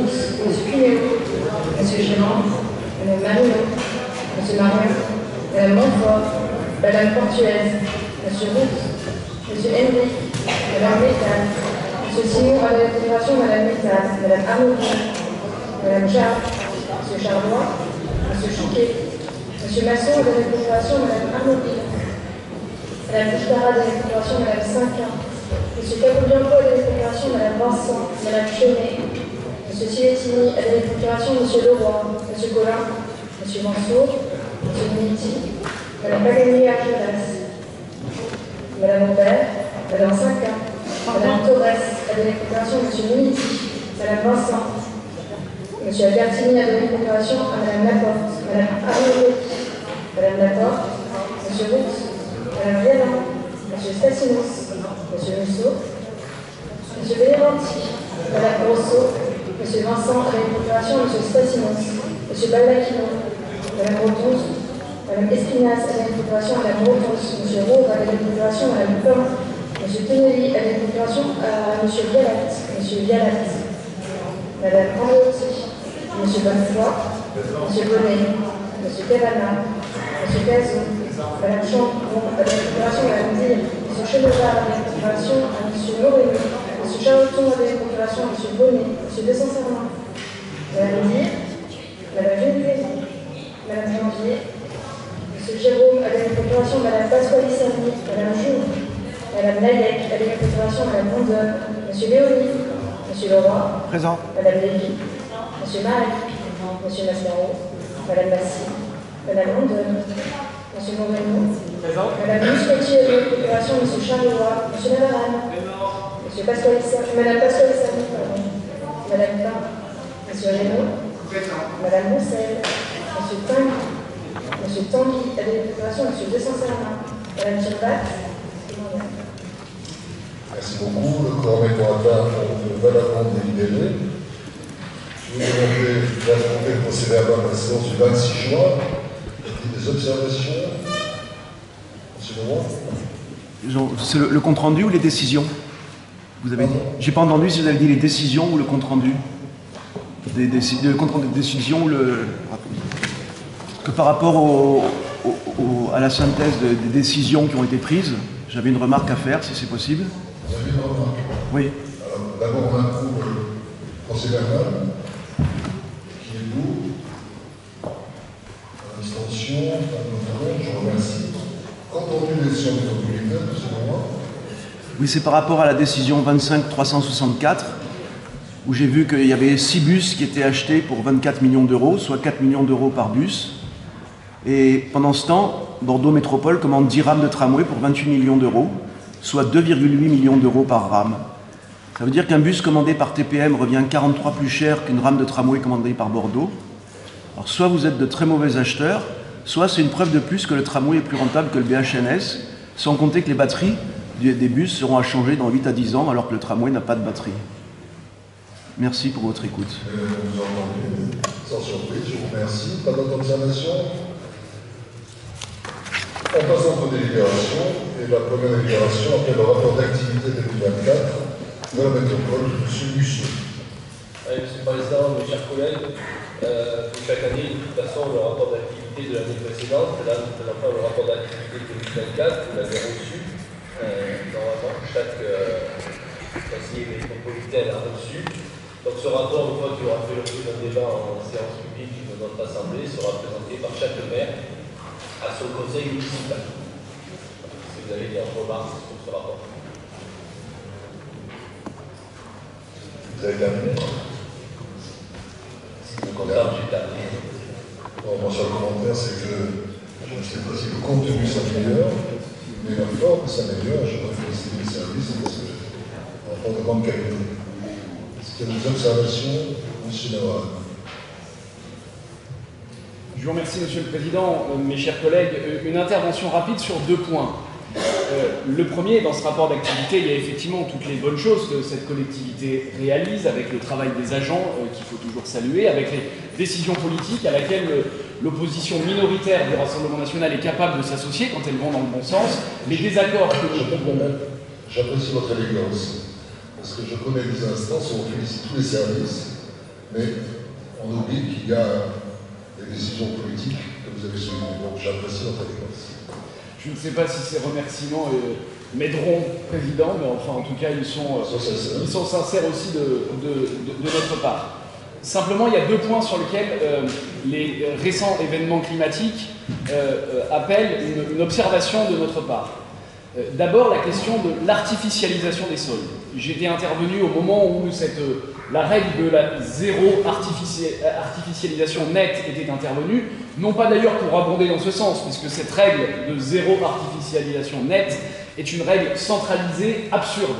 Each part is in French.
Roux, M. Cunéo, M. Géant, Mme Marino, M. Marion, Mme Montfort, Mme Portuaise, M. Roux, M. Henry, Mme Métal, M. Simon à la Fédération, Mme Métal, Mme Arnaudin, Mme Jarre, M. Charlois, M. Chouquet, M. Masson à la Fédération, Mme Arnaudin, Mme Bouchara de la Fédération, Mme Cinquin, M. Capoubianco à la Fédération, Mme Vincent, Mme Chenet, M. Silettini à la Fédération, M. Leroy, M. Collin, M. Mansour, M. Miti, Mme Pagani Argelas, Mme Aubert, Mme Cinquin, Mme Torres à la Fédération, M. Miti, Mme Vincent, M. Albertini à la Fédération, à Mme Laporte, Mme Arnaud, Mme Laporte, M. Roux, Mme Vialin, M. Stassinos, M. Musso, M. Bénéventi, Mme Grosso, M. Vincent à la Fédération, M. Stassinos, M. Baldacchino, Mme Rotonde, Mme Espinasse à la Fédération, Mme Rotonde, M. Roure à la Fédération, Mme Pom, M. Tonelli à la Fédération, à M. Vialat, M. Vialat, Mme Andreotti, M. Bonnefoy, M. Bonnet, M. Cavana, M. Cazot, Mme Champron à la Fédération, Mme Dire, M. Chenevard à la Fédération, à M. Moreno, M. Charloton à la Fédération, M. Bonnet, M. Descens-Serment, Mme Dire, Mme Génévé, Mme Janvier, M. Jérôme à la Fédération, Mme Pasquale-Serny, Mme Joux, Mme Layek à la Fédération, Mme Rondon, M. Léonie, M. Leroy, Présent. Mme Lévy, M. Marie, M. Mascaro, Mme Massy, Mme Rondon, M. Moreno, Mme Mousquetier de la Fédération, M. Charleroi, M. Navarane, M. Mme Pasquale-Serny, Mme Pain, M. Reynaud, Mme Roussel, M. Tanguy, M. Tanguy à la Fédération, M. Descens-Serment, Mme Girbat. Merci beaucoup. Le corps mémoratoire est valablement délibéré. Je vous demande d'affronter le procès verbal de la séance du 26 juin. Y a-t-il des observations? Monsieur Leroy? C'est le compte rendu ou les décisions? Vous avez dit? J'ai pas entendu si vous avez dit les décisions ou le compte rendu. Le compte rendu des décisions, que par rapport à la synthèse des décisions qui ont été prises, j'avais une remarque à faire, si c'est possible. Vous avez une remarque? Oui. Alors, d'abord, on approuve le procès verbal. Qui est pour? Abstention, pas de vote, je vous remercie. Compte rendu des décisions métropolitaines, monsieur Leroy? Oui, c'est par rapport à la décision 25-364, où j'ai vu qu'il y avait 6 bus qui étaient achetés pour 24 millions d'euros, soit 4 millions d'euros par bus. Et pendant ce temps, Bordeaux Métropole commande 10 rames de tramway pour 28 millions d'euros, soit 2,8 millions d'euros par rame. Ça veut dire qu'un bus commandé par TPM revient 43 plus cher qu'une rame de tramway commandée par Bordeaux. Alors soit vous êtes de très mauvais acheteurs, soit c'est une preuve de plus que le tramway est plus rentable que le BHNS, sans compter que les batteries des bus seront à changer dans 8 à 10 ans, alors que le tramway n'a pas de batterie. Merci pour votre écoute. Vous entendez, sans surprise, je vous remercie. Pas d'autres observations? On passe entre délibérations, et la première délibération après le rapport d'activité 2024 de la métropole, M. Musso. Monsieur le Président, mes chers collègues, chaque année, de toute façon, le rapport d'activité de l'année précédente, là nous ne faisons pas le rapport d'activité 2024, vous l'avez reçu. Normalement, chaque conseiller métropolitain a reçu. Donc ce rapport, une fois qu'il aura fait l'objet d'un débat en séance publique de notre Assemblée, sera présenté par chaque maire à son conseil municipal. Si vous avez des remarques sur ce rapport. Vous avez terminé? Comme ça, j'ai terminé. Bon, mon seul commentaire, c'est que je ne sais pas si le contenu s'améliore, mais la forme s'améliore. Je dois féliciter les services parce que on prend de grande qualité. Est-ce qu'il y a des observations, M. Navarre? Je vous remercie, Monsieur le Président. Mes chers collègues, une intervention rapide sur 2 points. Le premier, dans ce rapport d'activité, il y a effectivement toutes les bonnes choses que cette collectivité réalise, avec le travail des agents qu'il faut toujours saluer, avec les décisions politiques à laquelle l'opposition minoritaire du Rassemblement national est capable de s'associer quand elles vont dans le bon sens. Les désaccords que J'apprécie votre élégance, parce que je connais des instances où on félicite tous les services, mais on oublie qu'il y a des décisions politiques que vous avez soulignées. Donc j'apprécie votre élégance. Je ne sais pas si ces remerciements m'aideront, Président, mais enfin, en tout cas, ils sont sincères aussi de notre part. Simplement, il y a deux points sur lesquels les récents événements climatiques appellent une observation de notre part. D'abord, la question de l'artificialisation des sols. J'étais intervenu au moment où la règle de la zéro artificialisation nette était intervenue, non pas d'ailleurs pour abonder dans ce sens, puisque cette règle de zéro artificialisation nette est une règle centralisée absurde.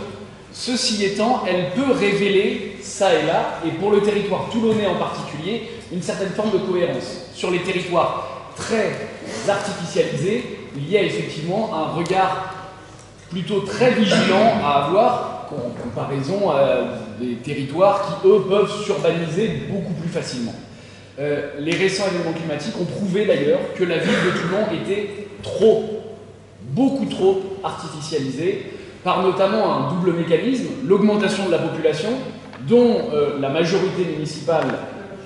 Ceci étant, elle peut révéler, ça et là, et pour le territoire toulonnais en particulier, une certaine forme de cohérence. Sur les territoires très artificialisés, il y a effectivement un regard plutôt très vigilant à avoir en comparaison à des territoires qui, eux, peuvent s'urbaniser beaucoup plus facilement. Les récents événements climatiques ont prouvé d'ailleurs que la ville de Toulon était beaucoup trop artificialisée, par notamment un double mécanisme, l'augmentation de la population, dont la majorité municipale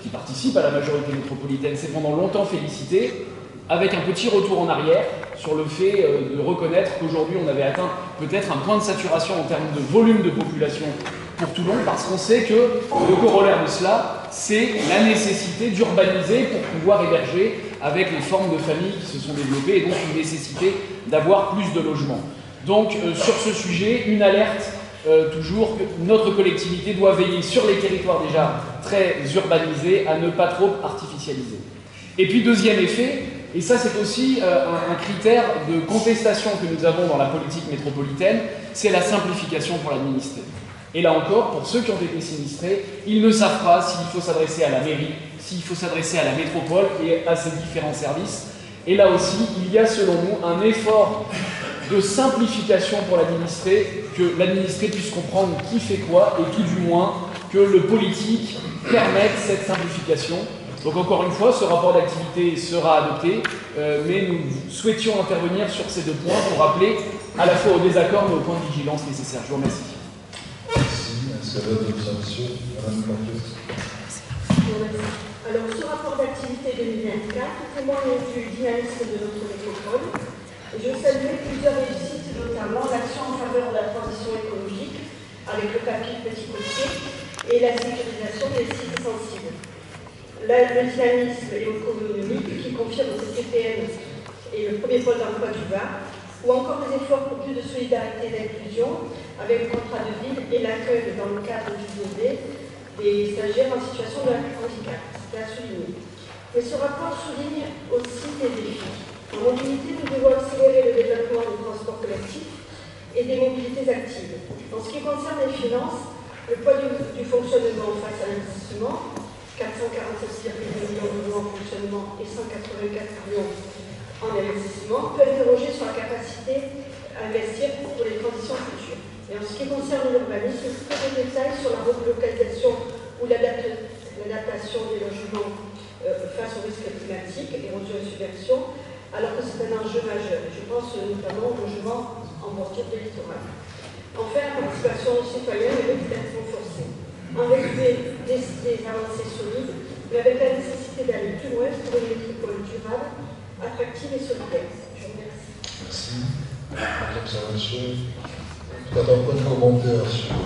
qui participe à la majorité métropolitaine s'est pendant longtemps félicitée, avec un petit retour en arrière sur le fait de reconnaître qu'aujourd'hui on avait atteint peut-être un point de saturation en termes de volume de population pour Toulon, parce qu'on sait que le corollaire de cela, c'est la nécessité d'urbaniser pour pouvoir héberger avec les formes de familles qui se sont développées, et donc une nécessité d'avoir plus de logements. Donc sur ce sujet, une alerte toujours, que notre collectivité doit veiller sur les territoires déjà très urbanisés à ne pas trop artificialiser. Et puis deuxième effet, et ça c'est aussi un critère de contestation que nous avons dans la politique métropolitaine, c'est la simplification pour l'administrer. Et là encore, pour ceux qui ont été sinistrés, ils ne savent pas s'il faut s'adresser à la mairie, s'il faut s'adresser à la métropole et à ses différents services. Et là aussi, il y a selon nous un effort de simplification pour l'administré, que l'administré puisse comprendre qui fait quoi, et tout du moins que le politique permette cette simplification. Donc encore une fois, ce rapport d'activité sera adopté, mais nous souhaitions intervenir sur ces deux points pour rappeler à la fois au désaccord mais au point de vigilance nécessaire. Je vous remercie. Merci. Est-ce qu'il y a d'autres observations, Madame la Porteuse? Alors, ce rapport d'activité 2024 témoigne du dynamisme de notre métropole. Et je salue plusieurs réussites, notamment l'action en faveur de la transition écologique avec le papier Petit Côtier et la sécurisation des sites sensibles. Là, le dynamisme économique qui confirme que CPN est le premier pôle d'emploi du Var, ou encore des efforts pour plus de solidarité et d'inclusion avec le contrat de ville et l'accueil dans le cadre du DOD des stagiaires en situation de handicap. C'est à souligner. Mais ce rapport souligne aussi des défis. En mobilité, nous devons accélérer le développement des transports collectifs et des mobilités actives. En ce qui concerne les finances, le poids du fonctionnement face à l'investissement, 447,2 millions d'euros en fonctionnement et 184 millions en investissement, peut interroger sur la capacité à investir pour les transitions futures. Et en ce qui concerne l'urbanisme, peu de détails sur la relocalisation ou l'adaptation des logements face aux risques climatiques, érosion et submersion, alors que c'est un enjeu majeur. Je pense notamment au logement en bordure de littoral. Enfin, la participation citoyenne et l'habitat renforcée. En résumé, des avancées solides, mais avec la nécessité d'aller plus loin pour une métropole durable, attractive et solidaire. Je vous remercie. Merci. Observation. Peut-être un point de commentaire sur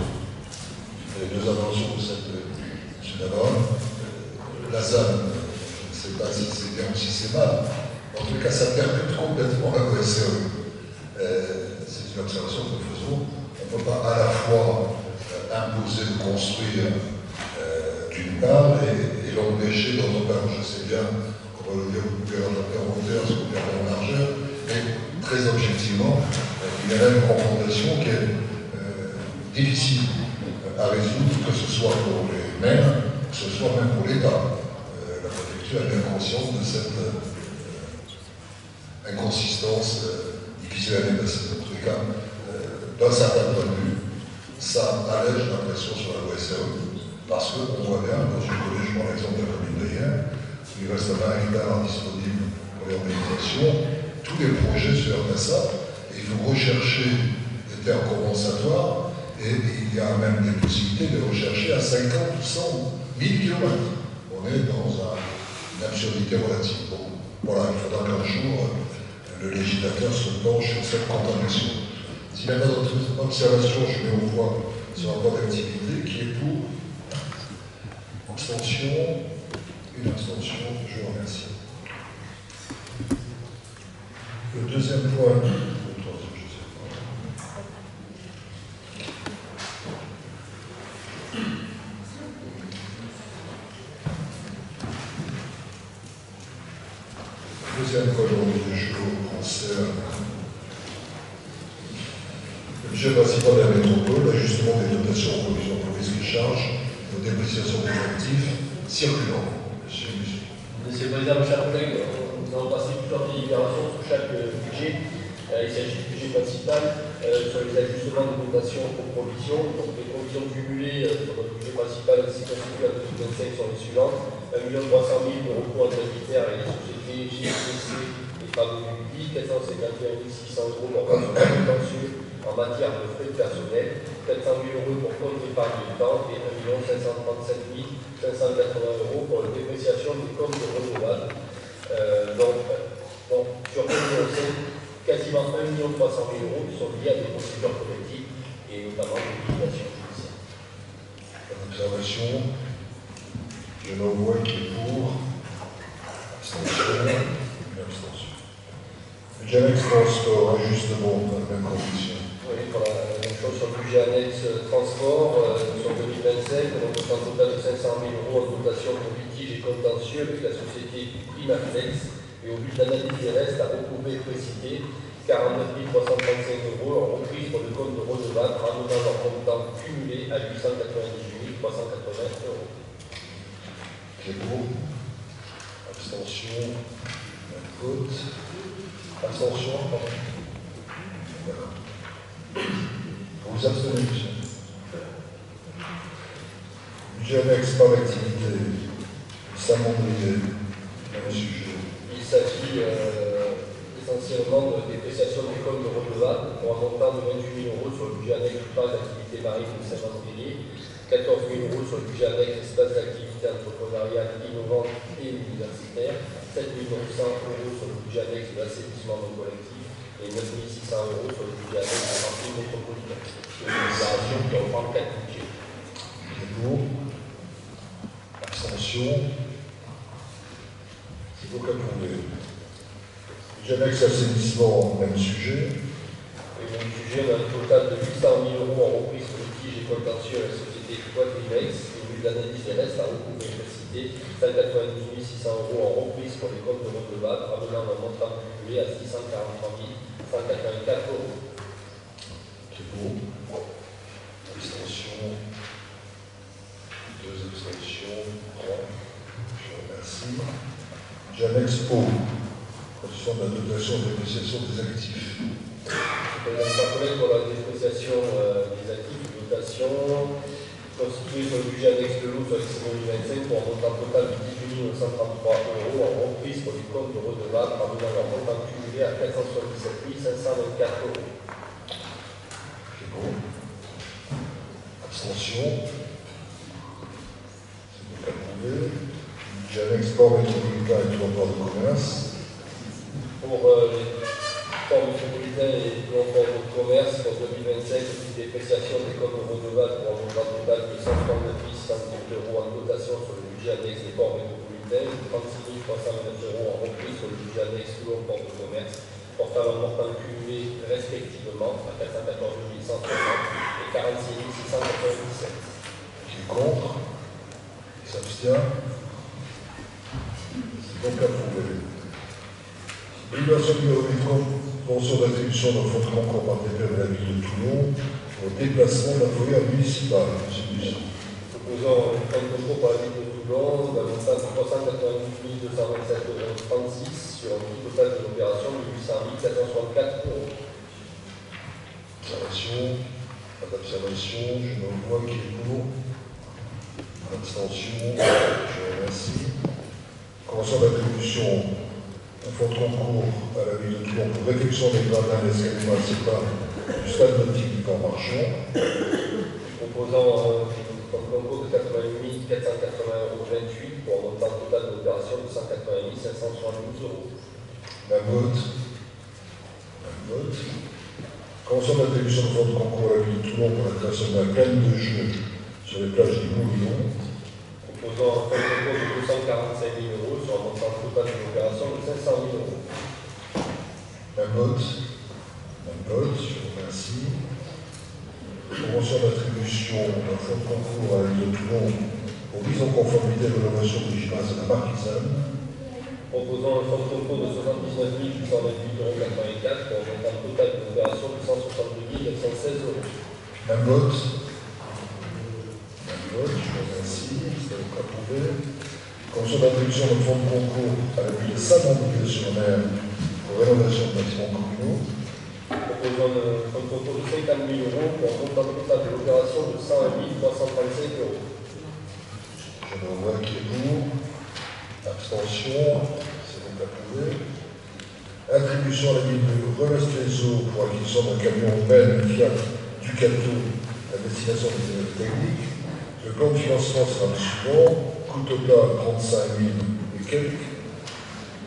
les deux interventions de M. Navarre. La ZAN, je ne sais pas si c'est bien ou si c'est mal. En tout cas, ça percute complètement la OSCE. C'est une observation que nous faisons. On ne peut pas à la fois imposer de construire d'une part et l'empêcher d'autre part. Je sais bien qu'on va le dire au gouvernement interromteur, ce gouvernement largeur, mais très objectivement, il y a là une confrontation qui est difficile à résoudre, que ce soit pour les maires, que ce soit même pour l'État. La préfecture est bien consciente de cette inconsistance difficile à dépasser. En tous les cas, d'un certain point de vue, ça allège la pression sur la OSCE, parce qu'on voit bien, quand je connais, je prends l'exemple de la commune de Hier, il reste 20 hectares disponibles pour l'urbanisation, tous les projets se heurtent à ça, et il faut rechercher des terres compensatoires, et il y a même des possibilités de rechercher à 50 ou 100 1000 km. On est dans une absurdité relative. Bon, voilà, il faudra qu'un jour, le législateur se penche sur cette contamination. S'il n'y a pas d'autres observations, je mets au voix ce rapport d'activité qui est pour. Abstention, une abstention, je vous remercie. Le deuxième point, le troisième, je ne sais pas. Le deuxième point de l'ordre du jour concerne le budget principal de la métropole, l'ajustement des dotations en provision pour risques et charges, aux dépréciations des actifs circulants. Monsieur le Président, mes chers collègues, nous avons passé plusieurs délibérations sur chaque budget. Il s'agit du budget principal sur les ajustements de dotation pour provisions. Donc les provisions cumulées sur le budget principal ainsi constituées à 2025 sont les suivantes. 1 300 000 euros pour indemnitaires et les sociétés GCC et travaux du public, 451 600 euros pour personnel contentieux en matière de frais de personnel, 400 000 euros pour compte d'épargne de temps et 1 537 580 euros pour la dépréciation des comptes de renouvelables. Donc, sur 1 million, quasiment 1 300 000 euros qui sont liés à des procédures collectives et notamment des liquidations judiciaires. Observation. Je me vois qui est pour. Abstention. Une abstention. Budget annexe transport, ajustement dans la même condition. Oui, pour la même chose sur le budget annexe transport, sur 2025, on a un total de 500 000 euros en dotation pour litiges et contentieux avec la société Primaflex. Et au but d'analyse des restes, à retrouver et préciser 49 335 euros en reprise pour le compte de redevable, ramenant leur montant cumulé à 898 380 euros. Qui est pour. Abstention. Même vote. Abstention. Voilà. Vous vous abstenez, monsieur. Budget annexe par l'activité. Samandrier. Même sujet. Il s'agit essentiellement de dépréciation des comptes de redevables pour un montant de 28 000 euros sur le budget annexe du parc d'activité marine de Saint-Mandrier, 14 000 euros sur le budget annexe espace d'activité entrepreneuriale innovante et universitaire, 7 900 euros sur le budget annexe de l'assainissement non collectif et 9 600 euros sur le budget annexe de l'entreprise métropolitaine. C'est une déclaration qui reprend 4 budgets. Qui est pour. Abstention. C'est donc approuvé. Budget annexe assainissement, même sujet. Et le sujet, on a un total de 800 000 euros en reprise pour litige et contentieux à la société Quatrimex. Et au vu de l'analyse des restes, à recouvrer et préciser 192 600 euros en reprise pour les comptes de redevables, ramenant un montant cumulé à 643 184 euros. Qui est pour. Abstention. 2 abstentions. 3. Je vous remercie. Budget annexe O. Condition de la dotation de dépréciation des actifs. Madame la collègue, pour la dépréciation des actifs de dotation constituée sur le budget annexe de l'eau sur l'excédent 2025 pour un montant total de 18 933 euros en reprise pour les comptes de redevables, ramenant leur montant cumulé à 477 524 euros. Qui est pour. Abstention. C'est donc approuvé. Budget annexe port métropolitain et tout port de commerce. Pour les ports métropolitains et non ports de commerce pour 2025, une dépréciation des comptes redevables pour un montant total de 139 110 euros en dotation sur le budget annexe des ports métropolitains, 36 329 euros en reprise sur le budget annexe de non port de commerce, portant un montant cumulé respectivement à 414 160 et 46 697. Qui est contre. Qui s'abstient. C'est donc approuvé. Libération du convention d'attribution d'un fonds de concours par TPE de la ville de Toulon au déplacement d'un foyer municipal. Monsieur Bussy. Proposons un fonds de concours par la ville de Toulon d'un montant de 392 227,36 € sur un coût total de l'opération de 800 464 euros. Observation. Pas d'observation. Je me vois qui est pour. Abstention. Je vous remercie. Convention d'attribution un fonds de concours à la ville de Toulon pour réfection des gradins et l'escalier principal du stade nautique du Port Marchand. Proposons un fonds de concours de 88 480,28 € pour un montant total d'opération de 180 572 €. Même vote. Même vote. Convention d'attribution de fonds de concours à la ville de Toulon pour la création d'un camp de jeu sur les plages du Moulillon. Proposant un fonds de concours de 245 000 € sur un montant total d'opération de 500 000 €. Même vote. Même vote. Je vous remercie. Convention d'attribution d'un fonds de concours à la ville de Toulon pour mise en conformité de l'innovation du gymnase à la Marquisane. Proposant un fonds de concours de 79 828,84 € pour un montant total d'opération de 162 916 €. Même vote. Même vote. Je vous remercie. C'est donc approuvé. Convention d'attribution d'un fonds de concours à la ville de Saint-Mandé-sur-Mer pour rénovation de bâtiments communaux. Proposant un fonds de concours de 50 000 € pour un montant total de l'opération de 101 335 €. Je me vois qui est pour. Abstention. C'est donc approuvé. Attribution à la ville de Relais-les-Eaux pour acquisition d'un camion Ben Fiat Ducato à destination des élèves techniques. Le plan de financement sera le suivant. Coût total 35 000 et quelques.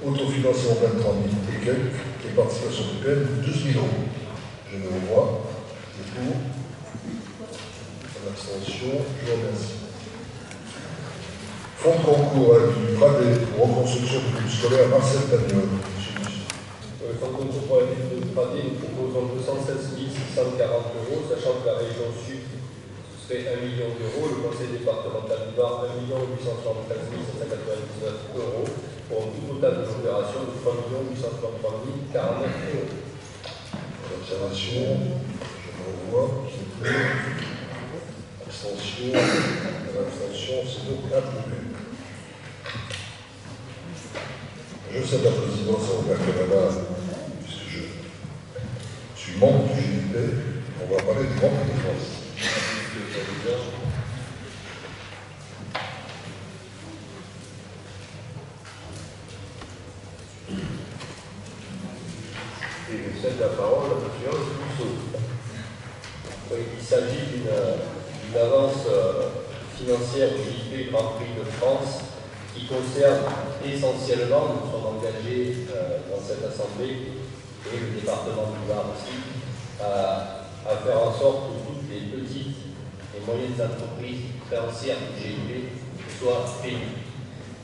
Autofinancement 23 000 et quelques. Et participation de peine 12 000 €. Je me vois. C'est pour. Abstention. Je vous remercie. Fonds de concours à la ville du Pradet pour reconstruction du groupe scolaire Marcel Pagnol. Pour le fonds de concours pour la ville de Pradet, nous proposons 216 640 €, sachant que la région sud serait 1 million €, le conseil départemental du Var 1 873 799 €, pour un coût total de l'opération de 3 863 049 €. Observation, je me revois, qui est pour. Abstention, l'abstention, c'est donc approuvé. Je cède la présidence à Robert Canada, puisque je suis membre du GIP. On va parler du Grand Prix de France. Et je cède la parole à M. Rousseau. Il s'agit d'une avance financière du GIP Grand Prix de France qui concerne essentiellement, nous sommes engagés dans cette assemblée et le département du Var aussi, à faire en sorte que toutes les petites et moyennes entreprises créancières du GIP soient payées.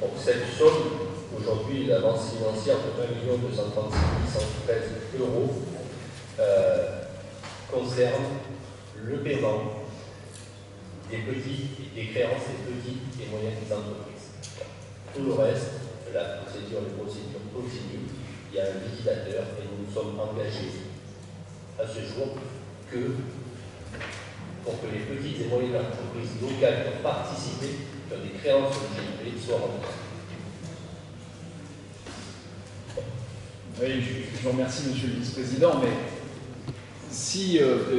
Donc cette somme, aujourd'hui, l'avance financière de 1 236 113 € concerne le paiement des petites et des créances des petites et moyennes entreprises. Tout le reste, la procédure, les procédures continuent. Il y a un liquidateur et nous nous sommes engagés à ce jour pour que les petites et moyennes entreprises locales qui ont participé, qui ont des créances sur le GIP, soient remboursées. Oui, je vous remercie, Monsieur le Vice-président, mais si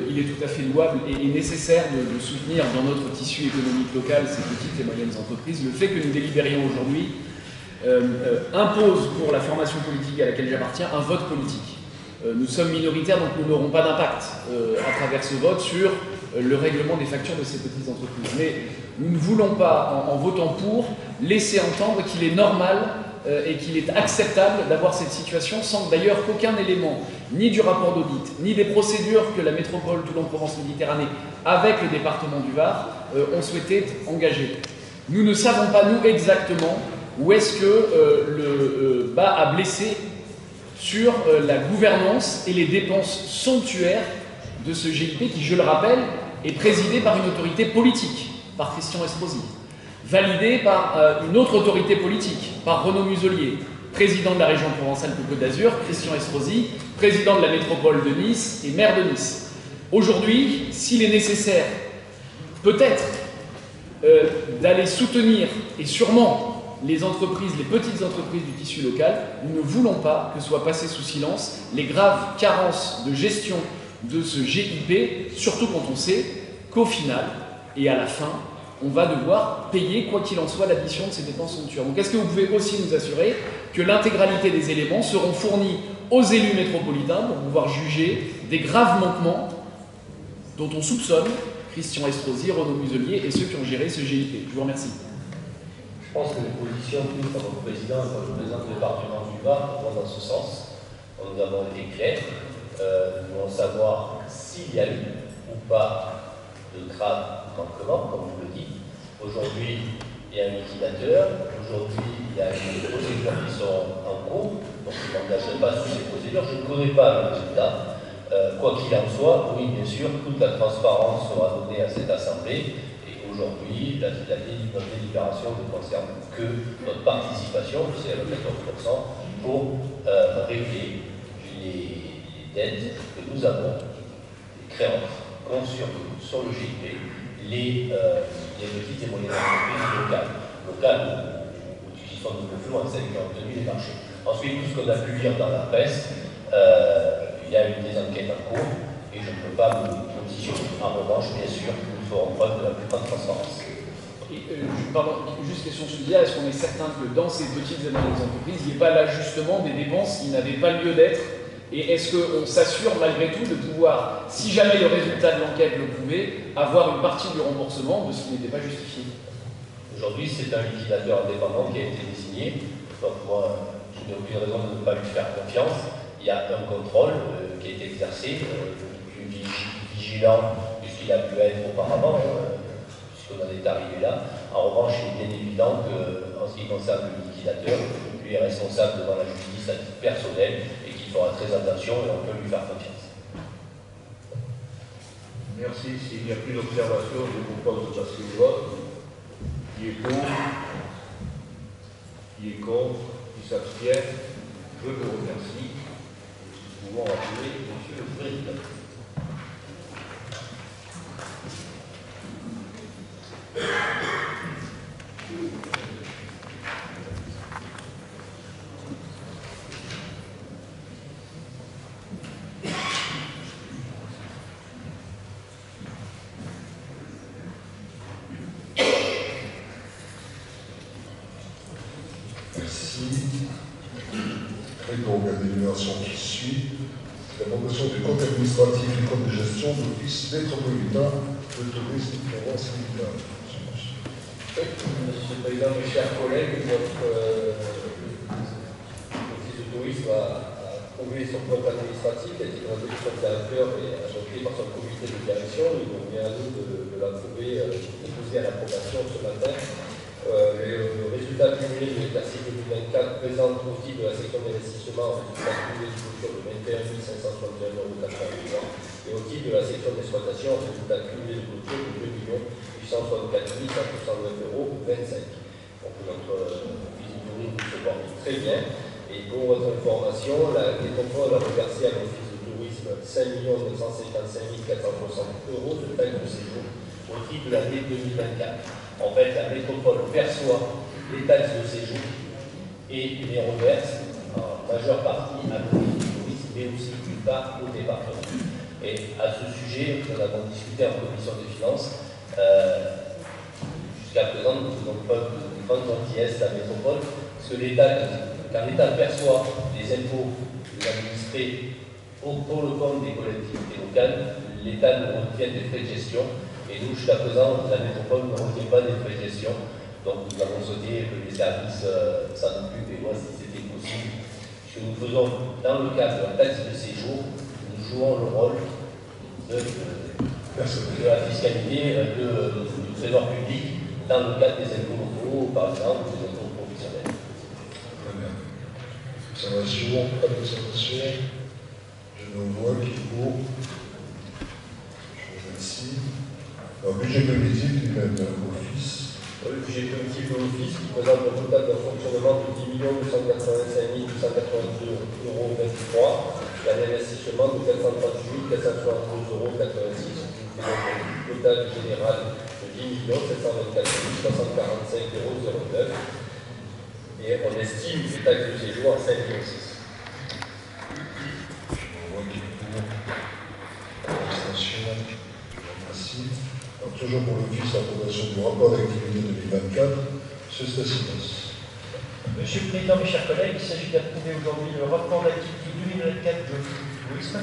il est tout à fait louable et nécessaire de soutenir dans notre tissu économique local ces petites et moyennes entreprises, le fait que nous délibérions aujourd'hui impose pour la formation politique à laquelle j'appartiens un vote politique. Nous sommes minoritaires, donc nous n'aurons pas d'impact à travers ce vote sur le règlement des factures de ces petites entreprises. Mais nous ne voulons pas, en votant pour, laisser entendre qu'il est normal et qu'il est acceptable d'avoir cette situation sans d'ailleurs qu'aucun élément, ni du rapport d'audit, ni des procédures que la métropole Toulon-Provence-Méditerranée, avec le département du Var, ont souhaité engager. Nous ne savons pas, nous, exactement où est-ce que le bas a blessé sur la gouvernance et les dépenses somptuaires de ce GIP qui, je le rappelle, est présidé par une autorité politique, par Christian Estrosi, validé par une autre autorité politique, par Renaud Muselier, président de la région Provence-Alpes-Côte d'Azur, Christian Estrosi, président de la métropole de Nice et maire de Nice. Aujourd'hui, s'il est nécessaire, peut-être, d'aller soutenir, et sûrement, les entreprises, les petites entreprises du tissu local, nous ne voulons pas que soient passées sous silence les graves carences de gestion de ce GIP, surtout quand on sait qu'au final, et à la fin, on va devoir payer, quoi qu'il en soit, l'addition de ces dépenses somptuaires. Donc, est-ce que vous pouvez aussi nous assurer que l'intégralité des éléments seront fournis aux élus métropolitains pour pouvoir juger des graves manquements dont on soupçonne Christian Estrosi, Renaud Muselier et ceux qui ont géré ce GIP. Je vous remercie. Je pense que les positions prises par notre président et par le président du département du Var vont dans ce sens. Nous avons été clairs. Nous voulons savoir s'il y a eu ou pas de grave manquement, comme vous le dites. Aujourd'hui, il y a un liquidateur. Aujourd'hui, il y a des procédures qui sont en cours. Donc, je ne m'engagerai pas sur ces procédures. Je ne connais pas le résultat. Quoi qu'il en soit, oui, bien sûr, toute la transparence sera donnée à cette Assemblée. Et aujourd'hui, notre délibération ne concerne que notre participation, c'est à 14%, pour régler les dettes que nous avons, les créances qu'ont sur le GIP, les petites et moyennes entreprises locales qui sont de confluence, celles qui ont obtenu les marchés. Ensuite, tout ce qu'on a pu lire dans la presse, il y a eu des enquêtes en cours et je ne peux pas me positionner. En revanche, bien sûr, nous ferons preuve de la plus grande transparence. Pardon, juste question subsidiaire, est-ce qu'on est certain que dans ces petites et moyennes entreprises, il n'y ait pas l'ajustement des dépenses qui n'avaient pas lieu d'être? Et est-ce qu'on s'assure malgré tout de pouvoir, si jamais le résultat de l'enquête le prouvait, avoir une partie du remboursement de ce qui n'était pas justifié? Aujourd'hui, c'est un liquidateur indépendant qui a été désigné. Donc moi, je n'ai aucune raison de ne pas lui faire confiance. Il y a un contrôle qui a été exercé, plus vigilant puisqu'il a pu être auparavant, puisqu'on en est arrivé là. En revanche, il est bien évident qu'en ce qui concerne le liquidateur, lui est responsable devant la justice à titre personnel et qu'il fera très attention et on peut lui faire confiance. Merci. S'il n'y a plus d'observation, je vous propose de passer au vote. Qui est pour? Qui est contre? Qui s'abstient? Je vous remercie. Nous pouvons appeler Monsieur le Président. Et donc, la délibération qui suit, l'approbation du compte administratif du compte de gestion de l'Office métropolitain de tourisme et Provence-Alpes. Monsieur le Président, mes chers collègues, votre Office de tourisme a trouvé son compte administratif, a été présenté par son directeur et adopté par son comité de direction. Il convient à nous de l'approuver, de poser à l'approbation ce matin. Le résultat cumulé de l'exercice 2024 présente au titre de la section d'investissement un résultat cumulé de clôture de 21 561,83 € et au titre de la section d'exploitation un résultat cumulé de clôture de 2 864 169,25 €. Donc notre office du tourisme se porte très bien. Et pour votre information, les contrôles ont reversé à l'office de tourisme 5 955 460 € de taxe de séjour au titre de l'année 2024. En fait, la métropole perçoit les taxes de séjour et les reverse en majeure partie à l'office du tourisme, mais aussi une part au département. Et à ce sujet, nous en avons discuté en commission des finances. Jusqu'à présent, nous faisons preuve de grande gentillesse à la métropole, parce que l'État, quand l'État perçoit les impôts des administrés pour le compte des collectivités locales, l'État nous retient des frais de gestion. Et nous, jusqu'à présent, la métropole ne retient pas des frais de gestion. Donc nous avons souhaité que les services s'en occupent et voir si c'était possible. Ce que nous faisons dans le cadre de la taxe de séjour, nous jouons le rôle de la fiscalité du trésor public dans le cadre des impôts locaux, par exemple, des impôts professionnels. Très bien. Observation, pas d'observation. Je ne vois qui est pour. Je vous remercie. Alors, budget politique du même office. Le budget politique de l'office qui présente un total d'un fonctionnement de 10 285 882,23 €, et un investissement de 438 472,86 €, qui fait donc un total général de 10 724 345,09 €. Et on estime les taxes de séjour à 5,6 €. Je vois qui est pour. Abstention. Merci. Alors, toujours pour l'office, l'approbation du rapport d'activité 2024, M. Stassinos. Monsieur le Président, mes chers collègues, il s'agit d'approuver aujourd'hui le rapport d'activité 2024 de l'Office du tourisme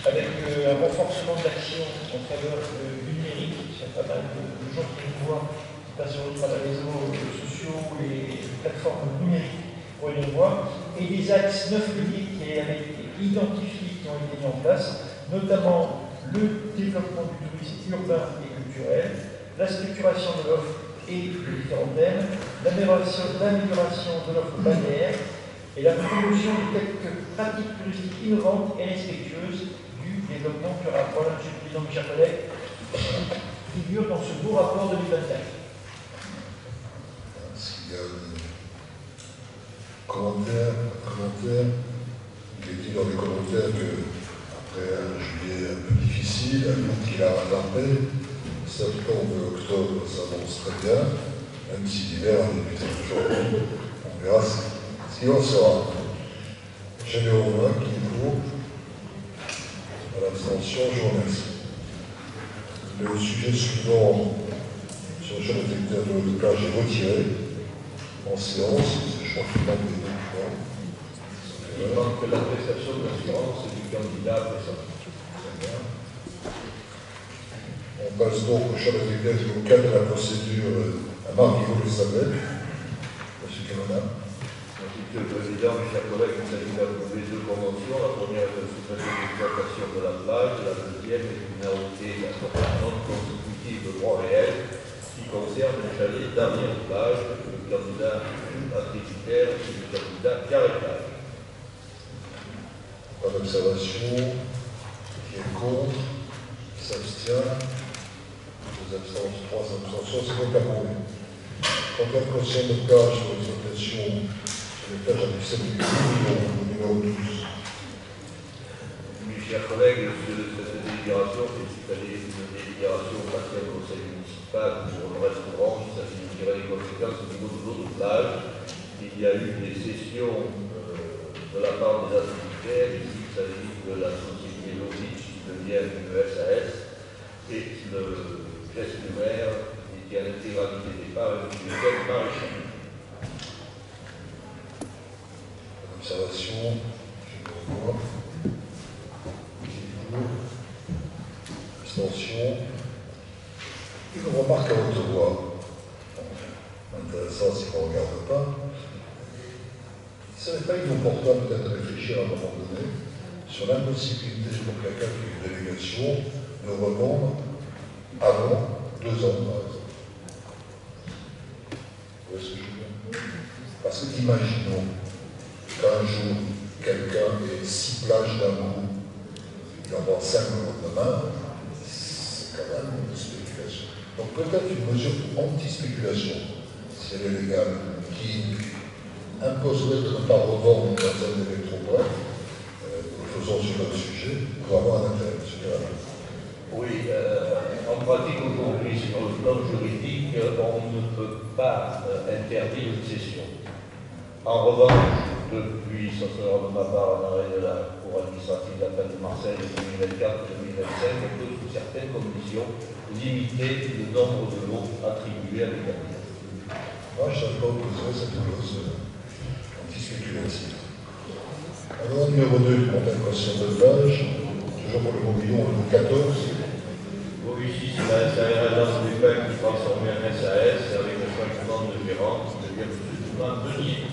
avec un renforcement de l'action en faveur du numérique pas mal de gens qui nous voient, qui passent sur les réseaux sociaux, les plateformes numériques pour les voir, et des axes 9 piliers qui avaient été identifiés, qui ont été mis en place, notamment le développement du tourisme urbain et culturel, la structuration de l'offre et de différents thèmes, l'amélioration de l'offre balnéaire et la promotion de quelques pratiques touristiques innovantes et respectueuses du développement durable. Voilà, Monsieur le Président, mes chers collègues, figure dans ce beau rapport 2024. S'il y a des commentaires, il est dit dans les commentaires que après un juillet un peu difficile, un août qui a rattrapé, septembre et octobre s'annoncent très bien, même si l'hiver a débuté aujourd'hui. On verra ce qu'il en sera. Généraux 1 qui est pour, à l'abstention, je vous remercie. Le sujet suivant sur le champ détecteur de plage est retiré en séance, je crois qu'il manque des documents. Il manque la prestation d'assurance du candidat présent. On passe donc au champ détecteur au cadre de la procédure à Marc-Yves-Elisabeth. Monsieur Canada. Monsieur le Président, mes chers collègues, il s'agit d'approuver deux conventions. La première est une sous-traitance d'exploitation de la plage, la deuxième est une AOT non constitutive de droit réel qui concerne le chalet d'Arrière plage, le candidat attributaire et le candidat carré-plage. Pas d'observation. Qui est contre? Qui s'abstient? Deux abstentions, trois abstentions, c'est donc approuvé. Quant à la commission de plage sur l'exploitation sur les plages à l'UCM du numéro 12. Mes chers collègues, cette délibération est suite à une délibération passée au conseil municipal pour le restaurant. Ça signifierait les conséquences au niveau de l'eau de plage. Il y a eu des cessions de la part des attributaires. Ici, il s'agit de la société Lovitch qui devient une SAS et le gestionnaire qui a l'intégralité des parts et du week-end maraîcher. Observation, je le revois. Qui est pour? Abstention. Une remarque à haute voix. Intéressant si on ne regarde pas. Il ne serait pas inopportun peut-être réfléchir à un moment donné sur l'impossibilité pour quelqu'un qui a une délégation de revendre avant 2 ans, par exemple. Vous voyez ce que je veux dire? Parce que imaginons qu'un jour, quelqu'un ait 6 plages d'un coup, il en vend 5 le lendemain, c'est quand même une spéculation. Donc peut-être une mesure anti-spéculation, si elle est légale, qui imposerait de ne pas revendre dans un délai trop bref, nous faisons sur notre sujet, pour avoir un intérêt, M. Gérard. Oui, en pratique aujourd'hui, sur le plan juridique, on ne peut pas interdire une cession. En revanche, depuis, ça sera de ma part un arrêt de la Cour administrative d'appel de Marseille de 2024-2025, on peut, sous certaines conditions, limiter le nombre de lots attribués à des candidats. Moi, je ne savais pas opposer cette clause anti-spéculative. Alors, numéro 2, du contemplation de plage, toujours pour le mobilier, le 14. Oui, ici, c'est la SARL des Pins qui transformée en SAS avec le changement de gérant qui devient plus ou moins Denis.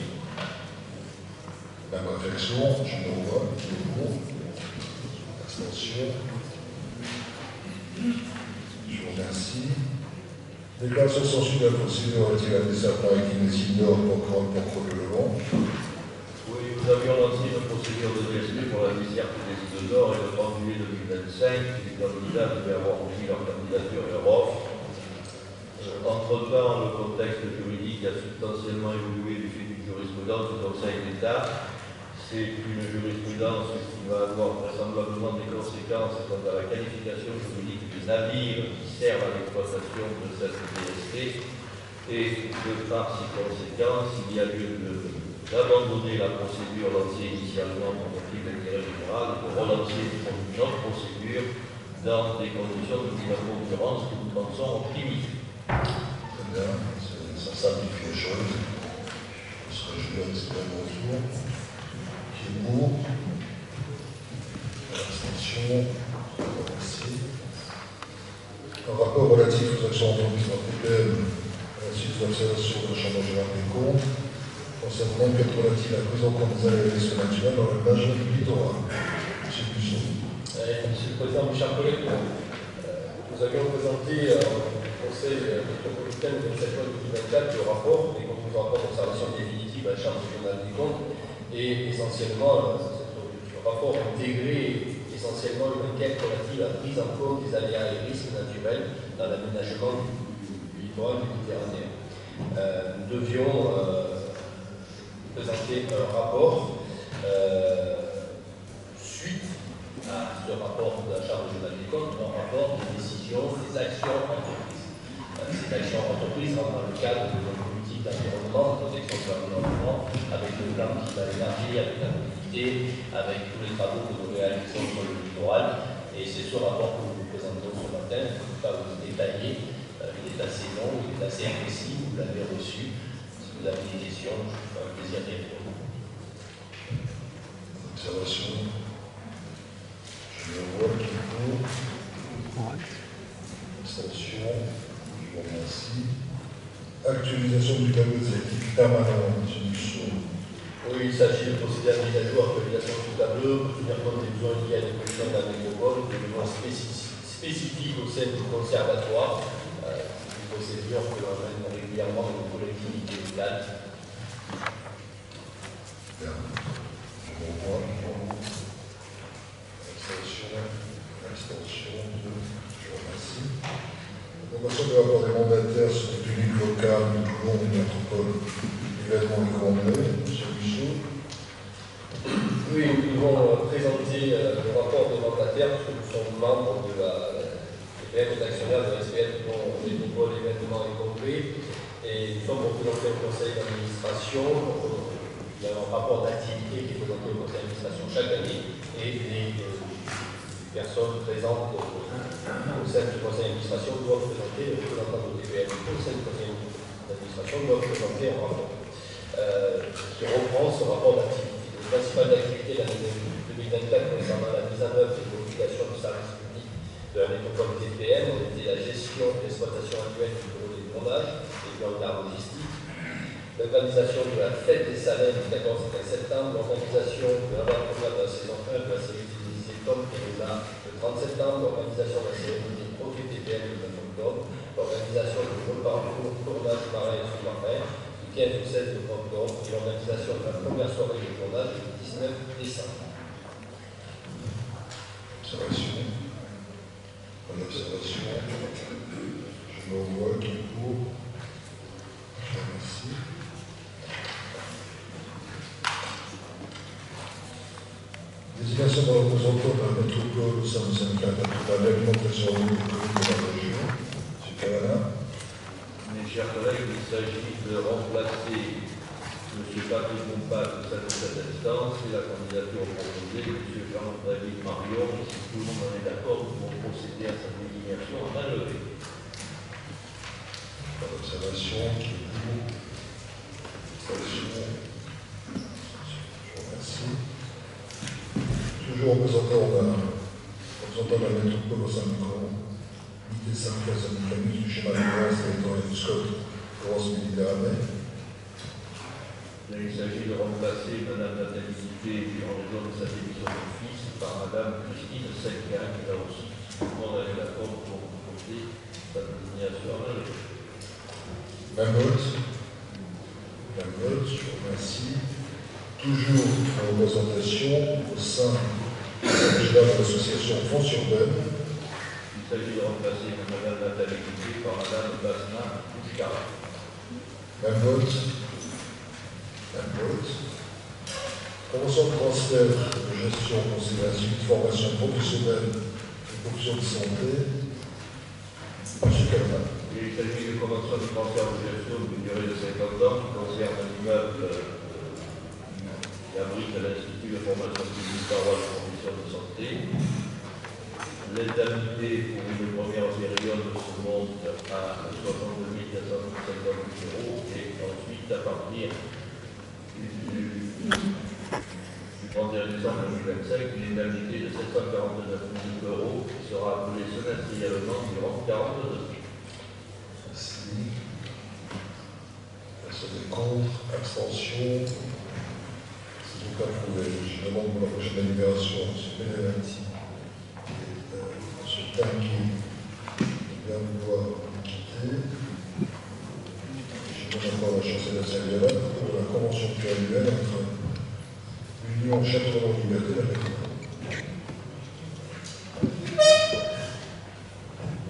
Même réflexion, je me revois, qui est pour. Abstention. Je vous remercie. Déclaration sans suite de la procédure relative à des dessert maritime des îles Nord pour contrôle de Levant. Oui, nous avions lancé une procédure de DSP pour la desserte des îles Nord et le 30 juillet 2025, les candidats devaient avoir remis leur candidature et leur offre. Entre-temps, le contexte juridique a substantiellement évolué du fait d'une jurisprudence du Conseil d'État. C'est une jurisprudence qui va avoir vraisemblablement des conséquences quant à la qualification juridique des navires qui servent à l'exploitation de cette DST. Et de par ces conséquences, il y a lieu d'abandonner la procédure lancée initialement pour motif d'intérêt général et de relancer une autre procédure dans des conditions de mise en concurrence que nous pensons optimisées. Très bien, ça simplifie les choses. Je serai joué avec ce même retour. Qui est pour? Abstention. Merci. Un rapport relatif aux associations entreprises dans le TPM, ainsi que l'observation de la Chambre générale des comptes, concernant l'enquête relative à la prise en compte des allégations naturelles dans la plage du littoral. Monsieur Busson. Monsieur le Président, mes chers collègues, nous avions présenté au Conseil métropolitain le 27 juin 2024 le rapport des conclusions du rapport d'observation définitive à la Chambre générale des comptes, et essentiellement, ce rapport intégrait essentiellement une enquête relative à la prise en compte des aléas et risques naturels dans l'aménagement du littoral méditerranéen. Nous devions présenter un rapport suite à ce rapport de la Chambre générale des comptes, un rapport des décisions, des actions entreprises. Ces actions entreprises rentrent dans le cadre de notre politique d'environnement, de protection de l'environnement, avec le plan climat énergie, avec la mobilité, avec tous les travaux que nous réalisons sur le littoral. Et c'est ce rapport que nous vous présentons ce matin. Je ne peux pas vous détailler. Il est assez long, il est assez précis, vous l'avez reçu. Si vous avez des questions, je vous ferai un plaisir d'y répondre. Observation. Je le vois qui est pour. Abstention. Je vous remercie. Actualisation du tableau des activités permanentes, M. Busson. Oui, il s'agit de procéder à la mise à jour, actualisation du tableau, pour tenir compte des besoins liés à l'évolution de la métropole, des besoins spécifiques au sein du conservatoire, une procédure que l'on mène régulièrement dans nos collectivités locales. Bien. Je vous vois. Abstention. Je vous remercie. Approbation du rapport des mandataires sur le public local du Toulon et de métropole, événements et congrès. M. Busson. Oui, nous devons présenter le rapport des mandataires, parce que nous sommes membres de la SPF, d'actionnaires de la SPF, dont métropole, événements et congrès. Et nous sommes représentés au conseil d'administration. Il y a un rapport d'activité qui est présenté au conseil d'administration chaque année. Et les personnes présentes au sein du conseil d'administration doivent présenter, les représentants de TPM au sein du conseil d'administration doivent présenter un rapport qui reprend ce rapport d'activité. Les principales activités de l'année 2024 concernant la mise en œuvre et l'obligation du service public de la métropole TPM ont été la gestion de l'exploitation annuelle du bureau des tournages et du hangar logistique, l'organisation de la fête des Salins du 14 et 15 septembre, l'organisation de l'avant-première de la saison 1 de la série télévisée Tom Pereza le 30 septembre, l'organisation de la cérémonie des Trophées TPM le 9 octobre, l'organisation du parcours tournage marin et sous-marin du 15 au 16 octobre et l'organisation de la première soirée de tournage le 19 décembre. Observation. Pas d'observation. Je me vois qui est pour. Je vous remercie. Désignation d'un représentant de la métropole au sein du syndicat de l'alimentation de la région. M. Cavana. Mes chers collègues, il s'agit de remplacer M. Patrick Bompas au sein de cette instance et la candidature proposée de M. Jean-David Marion. Si tout le monde en est d'accord, nous pouvons procéder à sa désignation en main levée. Pas d'observation. Qui est pour. Abstention. Je vous remercie. Toujours représentant de la métropole au sein du comité syndical syndicaliste du schéma de Grèce, territorial du SCOT, France Méditerranée. Il s'agit de remplacer Mme Nathalie Cité en raison de sa démission d'office par Mme Christine Selquin, qui a aussi tout le monde avec l'accord pour proposer sa désignation en main levée. Même vote. Même vote, je vous remercie. Toujours en représentation au sein de l'association France Urbaine. Il s'agit de remplacer Mme Nathalie Cité par Mme Basna Bouchkara. Même vote. Même vote. Convention de transfert de gestion en considération de formation professionnelle et profession de santé. M. Calvin. Il s'agit de convention de transfert de gestion d'une durée de 50 ans qui concerne un immeuble qui abrite l'Institut de formation publique paroisse de profession de santé. L'indemnité pour une première période se monte à 62 458 € et ensuite à partir du 31 décembre 2025, une indemnité de 749 000 € qui sera appelée semestriellement durant 42 ans. Merci. Personne n'est contre. Abstention. C'est donc approuvé. Je demande pour la prochaine délibération à M. Benedetti et M. Tanguy de bien vouloir nous quitter. Je demande encore la chancelière Saint-Léonard pour la convention pluriannuelle entre l'Union Château-Vallon-Liberté et la République.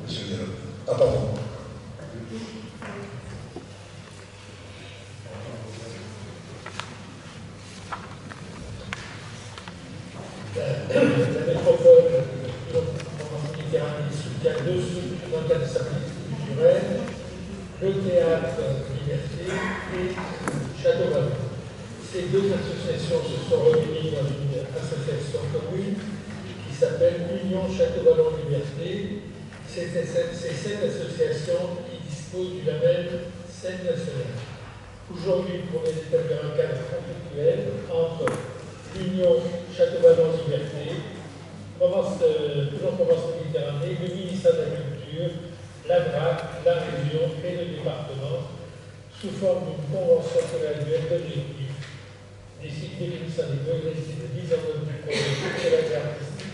Monsieur Guérin. Ah, pardon. La métropole en Méditerranée soutient deux structures dans le cadre de sa politique culturelle, le théâtre Liberté et Château-Vallon. Ces deux associations se sont réunies dans une association commune qui s'appelle Union Château-Vallon-Liberté. C'est cette association qui dispose du label scène nationale. Aujourd'hui, pour établir un cadre contractuel entre l'Union Château-Vallon-Liberté, toujours Provence-Méditerranée, le ministère de la Culture, la DRAC, la région et le département, sous forme d'une convention pluriannuelle d'objectifs, définissant des objectifs de mise en œuvre du projet culturel et artistique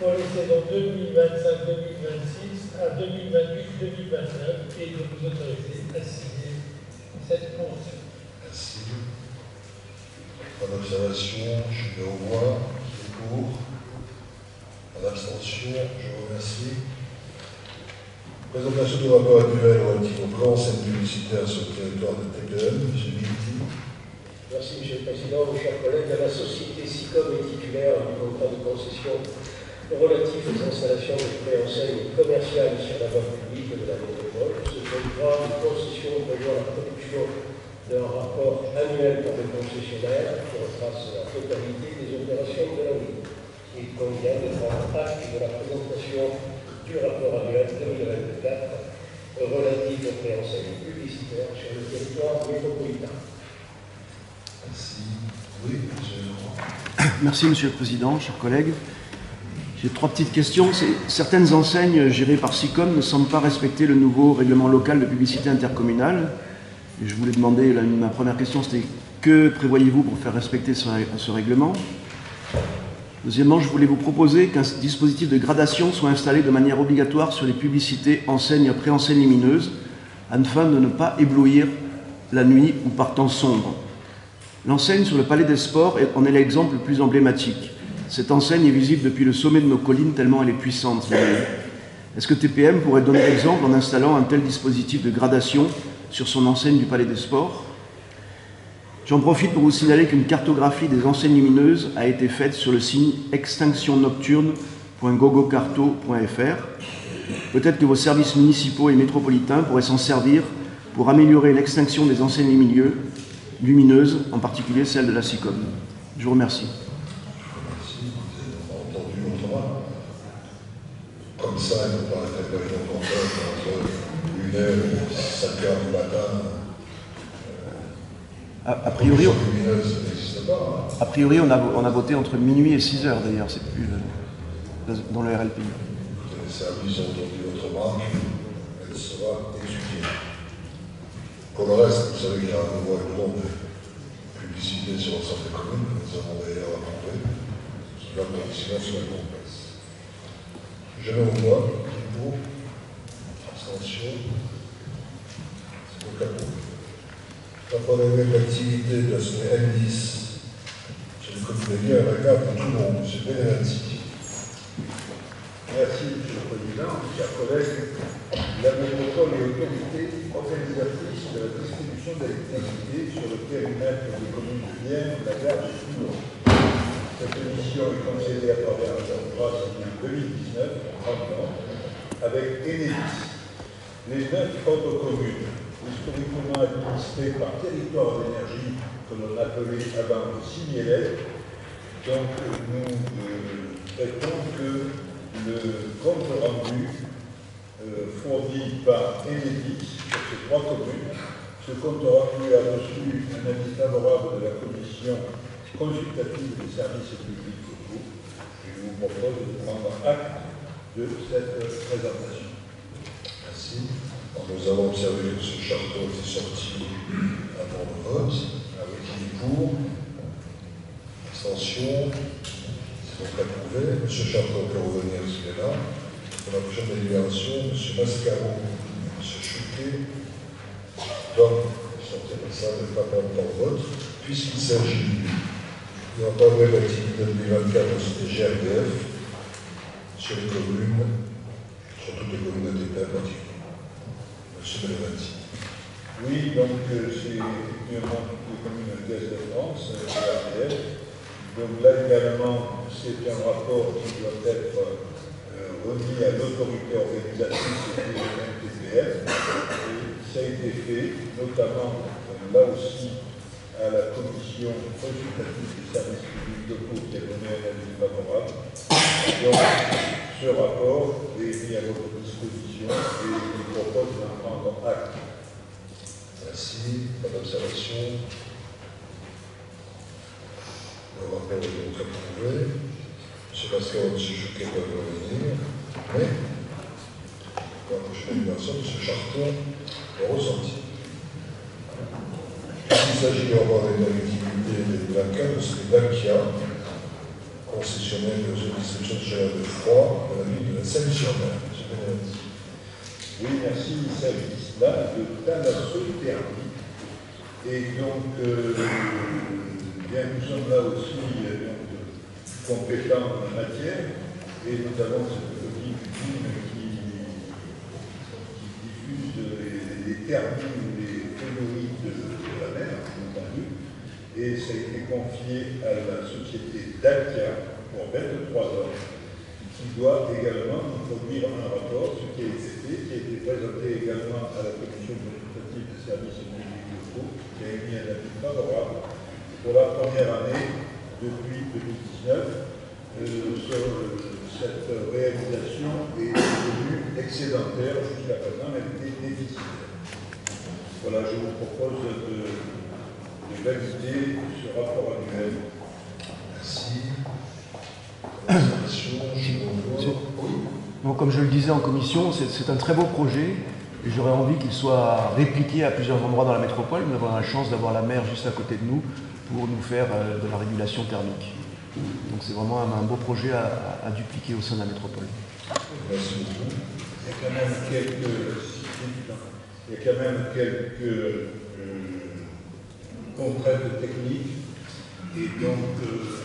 pour les saisons 2025-2026 à 2028-2029 et de vous autoriser à signer cette convention. Merci. Pas d'observation, je mets au voix. Qui est pour? Pas d'abstention, je vous remercie. Présentation du rapport annuel relatif aux préenseignes publicitaires sur le territoire de TPM, M. Milti. Merci, M. le Président. Mes chers collègues, la société SICOM est titulaire du contrat de concession relatif aux installations de préenseignes commerciales sur la voie publique de la métropole. Ce contrat de concession prévoit la production d'un rapport annuel pour le concessionnaire qui retrace la totalité des opérations de la ligne. Il convient de prendre acte de la présentation du rapport annuel 2024 relatif aux préenseignes publicitaires sur le territoire métropolitain. Merci. Oui, monsieur Leroy. Merci, Monsieur le Président, chers collègues. J'ai trois petites questions. Certaines enseignes gérées par SICOM ne semblent pas respecter le nouveau règlement local de publicité intercommunale. Et je voulais demander, ma première question, c'était que prévoyez-vous pour faire respecter ce règlement? Deuxièmement, je voulais vous proposer qu'un dispositif de gradation soit installé de manière obligatoire sur les publicités enseignes et préenseignes lumineuses, afin de ne pas éblouir la nuit ou par temps sombre. L'enseigne sur le Palais des Sports en est l'exemple le plus emblématique. Cette enseigne est visible depuis le sommet de nos collines tellement elle est puissante. Est-ce que TPM pourrait donner l'exemple en installant un tel dispositif de gradation sur son enseigne du Palais des Sports? J'en profite pour vous signaler qu'une cartographie des enseignes lumineuses a été faite sur le site extinctionnocturne.gogocarto.fr. Peut-être que vos services municipaux et métropolitains pourraient s'en servir pour améliorer l'extinction des enseignes lumineuses, en particulier celle de la SICOM. Je vous remercie. Merci. Vous avez entendu autrement. Comme ça, il ne faut pas être entre 1h et 5h du matin. A priori, lumineuse, ça n'existe pas. Hein. A priori, on a voté entre minuit et 6 heures, d'ailleurs, c'est plus dans le RLPI. Les services ont entendu autrement, elle sera étudiée. Pour le reste, vous savez qu'il y a un nouveau règlement de publicité sur l'ensemble des communes, que nous avons d'ailleurs approuvé, qui va pour ici soit complexe. Je mets au voix, qui est pour, abstention, c'est donc approuvé. Rapport annuel d'activité de la semaine M10 sur le comité de liens à la gare de Toulon, M. Benedetti. Merci, M. le Président. Chers collègues, la métropole est autorité organisatrice de la distribution d'électricité sur le périmètre des communes de Vienne, la gare de Toulon. Cette mission est concédée à travers un contrat signé en 2019, 30 ans, avec Enedis. Les 9 autres communes, historiquement administrées par territoire d'énergie, que l'on appelait avant Simielec. Donc, nous traitons que le compte rendu fourni par Enedis pour ces 3 communes. Ce compte rendu a reçu un avis favorable de la commission consultative des services publics locaux. Je vous propose de prendre acte de cette présentation. Merci. Nous avons observé que ce charton était sorti avant le vote, avec qui est pour, abstention, c'est donc approuvé. M. Charton peut revenir s'il est là. Pour la prochaine délibération, M. Mascaro, M. Chouquet doivent sortir de ça, ne pas prendre le vote, puisqu'il s'agit d'un programme d'activité 2024 de GRDF sur les communes, sur toutes les communautés en particulier. Monsieur Belevati. Oui, donc c'est effectivement les communautés de France, GRDF. Donc là également, c'est un rapport qui doit être remis à l'autorité organisatrice du MTPF. Ça a été fait, notamment là aussi à la commission consultative des services publics locaux qui a donné un avis favorable. Donc ce rapport est mis à votre disposition et il propose d'en prendre acte. Merci. Pas d'observation. Le rapport est donc approuvé. M. Pascal et M. Chouquet peuvent revenir. Mais, pour la prochaine délibération, M. Charton est ressenti. Il s'agit de revoir une activité de la CAP, c'est Dacia, concessionnaire de distribution de chaleur de froid dans la ville de la Seine-sur-Mer. M. Benevati. Oui, merci. Il s'agit là de Thalasso Thermie. Et donc, bien, nous sommes là aussi compétents en la matière, et nous avons cette petite usine qui diffuse les thermies ou les fluides de la mer, entendu, et ça a été confié à la société Dacia pour 23 ans, qui doit également nous produire un rapport, ce qui a été fait, qui a été présenté également à la commission consultative des services publics locaux, qui a émis un avis favorable pour la première année depuis 2019. Cette réalisation est devenue excédentaire jusqu'à présent, elle était déficitaire. Voilà, je vous propose de valider ce rapport annuel. Merci. Bon, comme je le disais en commission, c'est un très beau projet. Et j'aurais envie qu'il soit répliqué à plusieurs endroits dans la métropole. Nous avons la chance d'avoir la mer juste à côté de nous pour nous faire de la régulation thermique. Donc c'est vraiment un beau projet à dupliquer au sein de la métropole. Merci beaucoup. Il y a quand même quelques contraintes techniques. Et donc,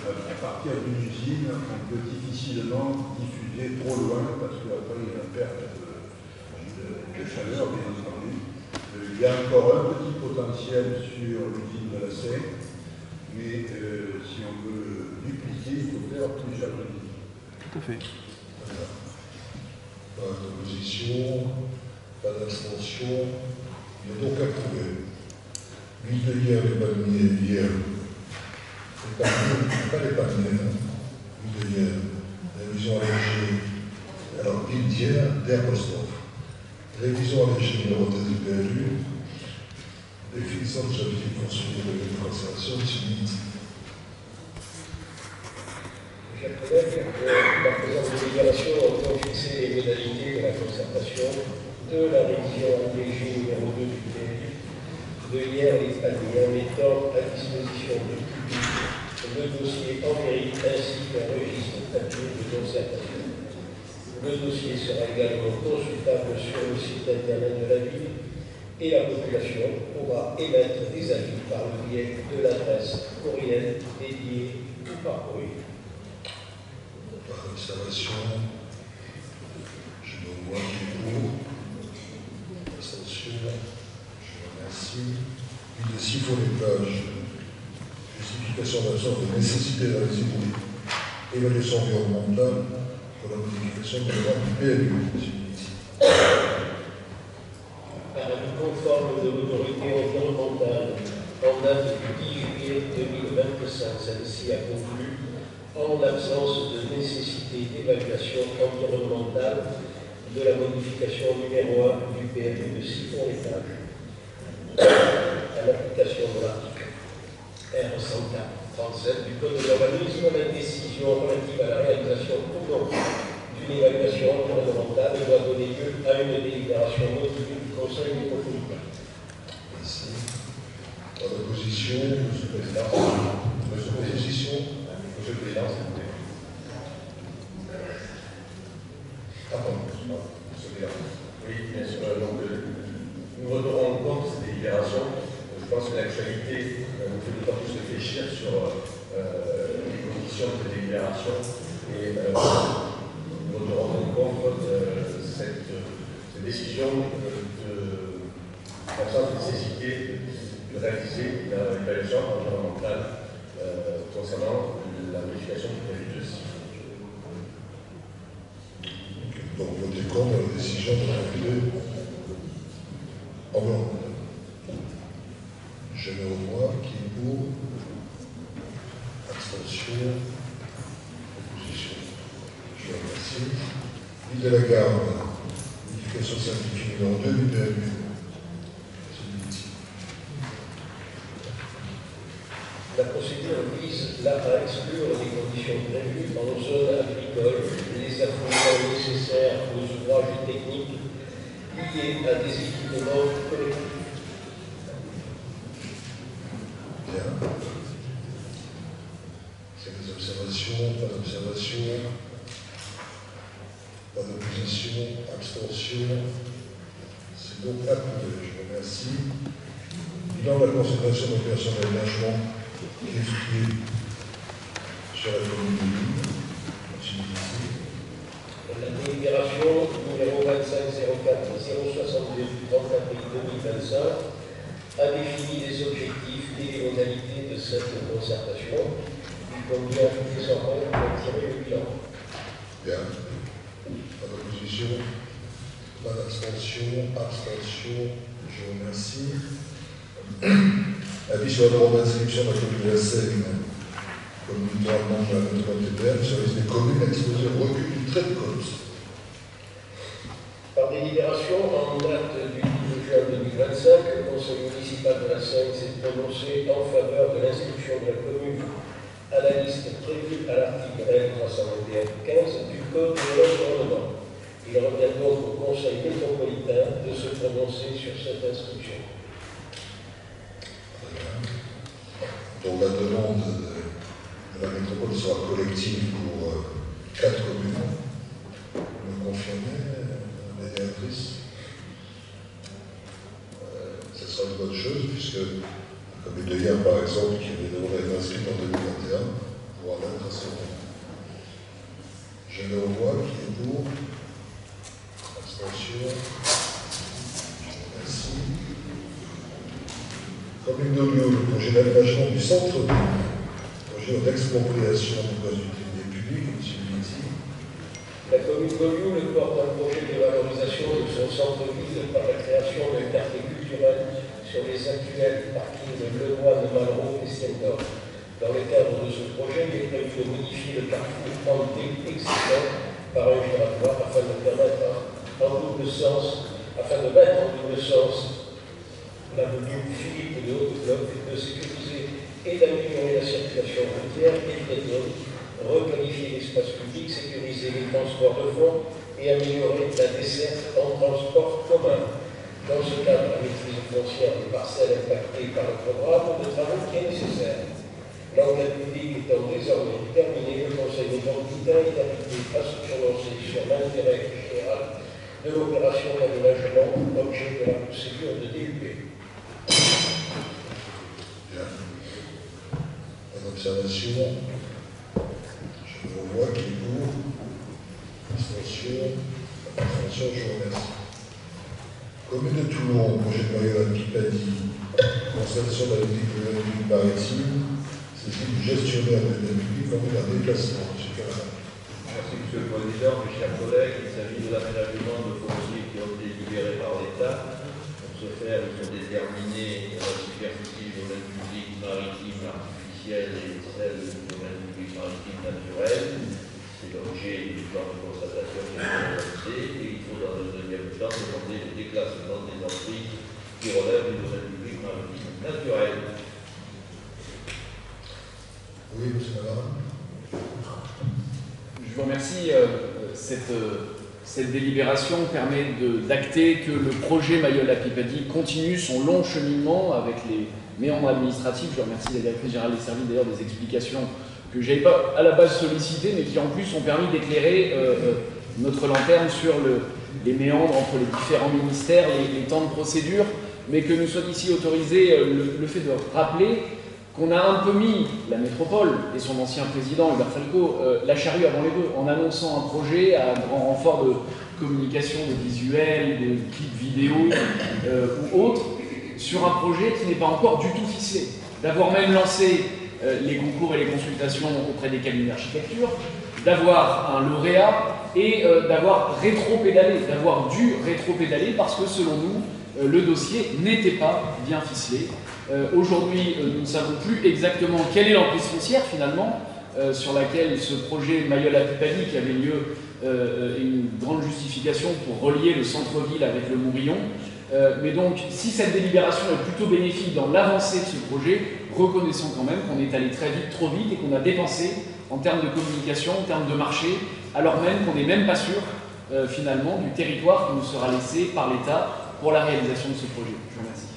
à partir d'une usine, on peut difficilement diffuser trop loin parce qu'après, il y a une perte de chaleur, bien entendu. Il y a encore un petit potentiel sur l'usine de la Seine, mais si on veut dupliquer, il faut faire plusieurs usines. Tout à fait. Voilà. Pas d'opposition, pas d'abstention. Il est donc approuvé. L'huile de hier, les palmiers hier. Pas les palmiers, hein. L'huile de hier. Révision allégée. Alors, l'huile d'hier, d'apostrophe. Révision allégée de la retraite du PLU. Définition de l'objectif poursuivi de la conservation de l'humidité. Chers collègues, la présente délibération entend fixer les modalités de la concertation de la révision allégée numéro 2 du PLU de hier les palmiers en mettant à disposition du public le dossier en mairie ainsi qu'un registre papier de concertation. Le dossier sera également consultable sur le site internet de la ville et la population pourra émettre des avis par le biais de l'adresse courriel dédiée ou par courrier. Par observation, je me vois qui est pour. Abstention, je vous remercie. L'huile de siphonnage, justification d'absence de nécessité de réaliser une évaluation environnementale pour la modification de la loi du PLU. Par avis conforme de l'autorité environnementale en date du 10 juillet 2025, celle-ci a conclu, en l'absence de nécessité d'évaluation environnementale, de la modification numéro 1 du PLU de siphonnage. À l'application de l'article R137 du Code de l'urbanisme, la décision relative à la réalisation ou non d'une évaluation environnementale doit donner lieu à une délibération motivée du conseil métropolitain. Merci. Pas d'opposition, Monsieur le Président. Monsieur le Président, s'il vous plaît. Ah, pardon, Monsieur le Président. Oui, bien sûr. Donc, nous voterons contre cette délibération. Je pense que l'actualité nous fait d'autant plus réfléchir sur les conditions de délibération et nous voterons donc contre cette décision l'absence de nécessité de réaliser l'évaluation environnementale concernant la modification du projet de site. Donc, votez contre la décision de réguler en blanc. Je mets au voix qui est pour, abstention, opposition. Je vous remercie. Ville de la Garde, modification scientifique numéro 2 du PMU. La procédure vise là à exclure les conditions prévues en zone agricole, les affrontements nécessaires aux ouvrages techniques liés à des équipements collectifs. Bien. C'est des observations, pas d'observations, pas d'opposition, abstention. C'est donc approuvé. Je vous remercie. Bilan de la consécration d'opération d'aménagement qui est sur la commune de Lille. La délibération numéro 2504-062 du 30 avril 2025 a défini les objectifs et les modalités de cette concertation. Il convient désormais de tirer le bilan. Bien. Pas d'opposition, pas d'abstention, abstention. Je vous remercie. Avis sur la demande d'inscription de la commune de la Seine, comme littéralement de la métropole service des communes exposées au recul du trait de côte. Par délibération en date du 12 juin 2025, le conseil municipal de la Seine s'est prononcé en faveur de l'inscription de la commune à la liste prévue à l'article L321-15 du Code de l'environnement. Il revient donc au conseil métropolitain de se prononcer sur cette inscription. Donc la demande de la métropole sera collective pour 4 communes. Vous me confirmez, médiatrice? Ce sera une bonne chose, puisque la commune de hier, par exemple, qui devrait être inscrite en 2021, pourra l'être à ce moment. Je le revois, qui est pour. Abstention. Merci. Commune d'Olliou, le projet d'aménagement du centre-ville, projet d'expropriation de cause d'utilité publique, M. Viti. La commune d'Olliou porte un projet de valorisation de son centre-ville par la création d'un quartier culturel sur les actuels parkings de Leroy, de Malraux et Stendorf. Dans le cadre de ce projet, il est prévu de modifier le carrefour 30D existant par un giratoire afin de mettre en double sens l'avenue Philippe de Haute-Bloc, de sécuriser et d'améliorer la circulation routière et piétonne, requalifier l'espace public, sécuriser les transports de fond et améliorer la desserte en transport commun. Dans ce cadre, la maîtrise foncière des parcelles impactées par le programme de travaux qui est nécessaire. L'enquête publique étant désormais terminée, le Conseil métropolitain est invité à se prononcer sur l'intérêt général de l'opération d'aménagement, objet de la procédure de DUP. Bien. Pas d'observation. Je le revois qui est pour. Abstention. Abstention, je vous remercie. Commune de Toulon, projet de Mariole Pipadi, constatation de la politique maritime, saisie du gestionnaire de la public en vue d'un déplacement. M. Camarade. Merci, M. le Président, mes chers collègues. Il s'agit de l'aménagement de fonciers qui ont été libérés par l'État. Pour ce faire, ils ont déterminé la superficie du domaine public maritime artificiel et celle du domaine public maritime naturel. C'est l'objet du plan de constatation qui est lancé et il faut dans le deuxième temps demander le déclassement des emprises qui relèvent du domaine public maritime naturel. Oui, M. Navarre. Je vous remercie. Cette Cette délibération permet d'acter que le projet Mayol-la-Picardie continue son long cheminement avec les méandres administratifs. Je remercie la directrice générale des services d'ailleurs des explications que je n'avais pas à la base sollicitées, mais qui en plus ont permis d'éclairer notre lanterne sur les méandres entre les différents ministères, les temps de procédure, mais que nous sommes ici autorisés, le fait de rappeler qu'on a un peu mis la métropole et son ancien président, Hubert Falco, la charrue avant les bœufs, en annonçant un projet à grand renfort de communication, de visuels, de clips vidéo ou autres, sur un projet qui n'est pas encore du tout ficelé. D'avoir même lancé les concours et les consultations auprès des cabinets d'architecture, d'avoir un lauréat et d'avoir rétro-pédalé, d'avoir dû rétro-pédaler parce que selon nous, le dossier n'était pas bien ficelé. Aujourd'hui, nous ne savons plus exactement quelle est l'emprise foncière finalement sur laquelle ce projet Mayol-la-Picardie, qui avait lieu une grande justification pour relier le centre-ville avec le Mourillon. Mais donc, si cette délibération est plutôt bénéfique dans l'avancée de ce projet, reconnaissons quand même qu'on est allé très vite, trop vite, et qu'on a dépensé en termes de communication, en termes de marché, alors même qu'on n'est même pas sûr finalement du territoire qui nous sera laissé par l'État pour la réalisation de ce projet. Je vous remercie.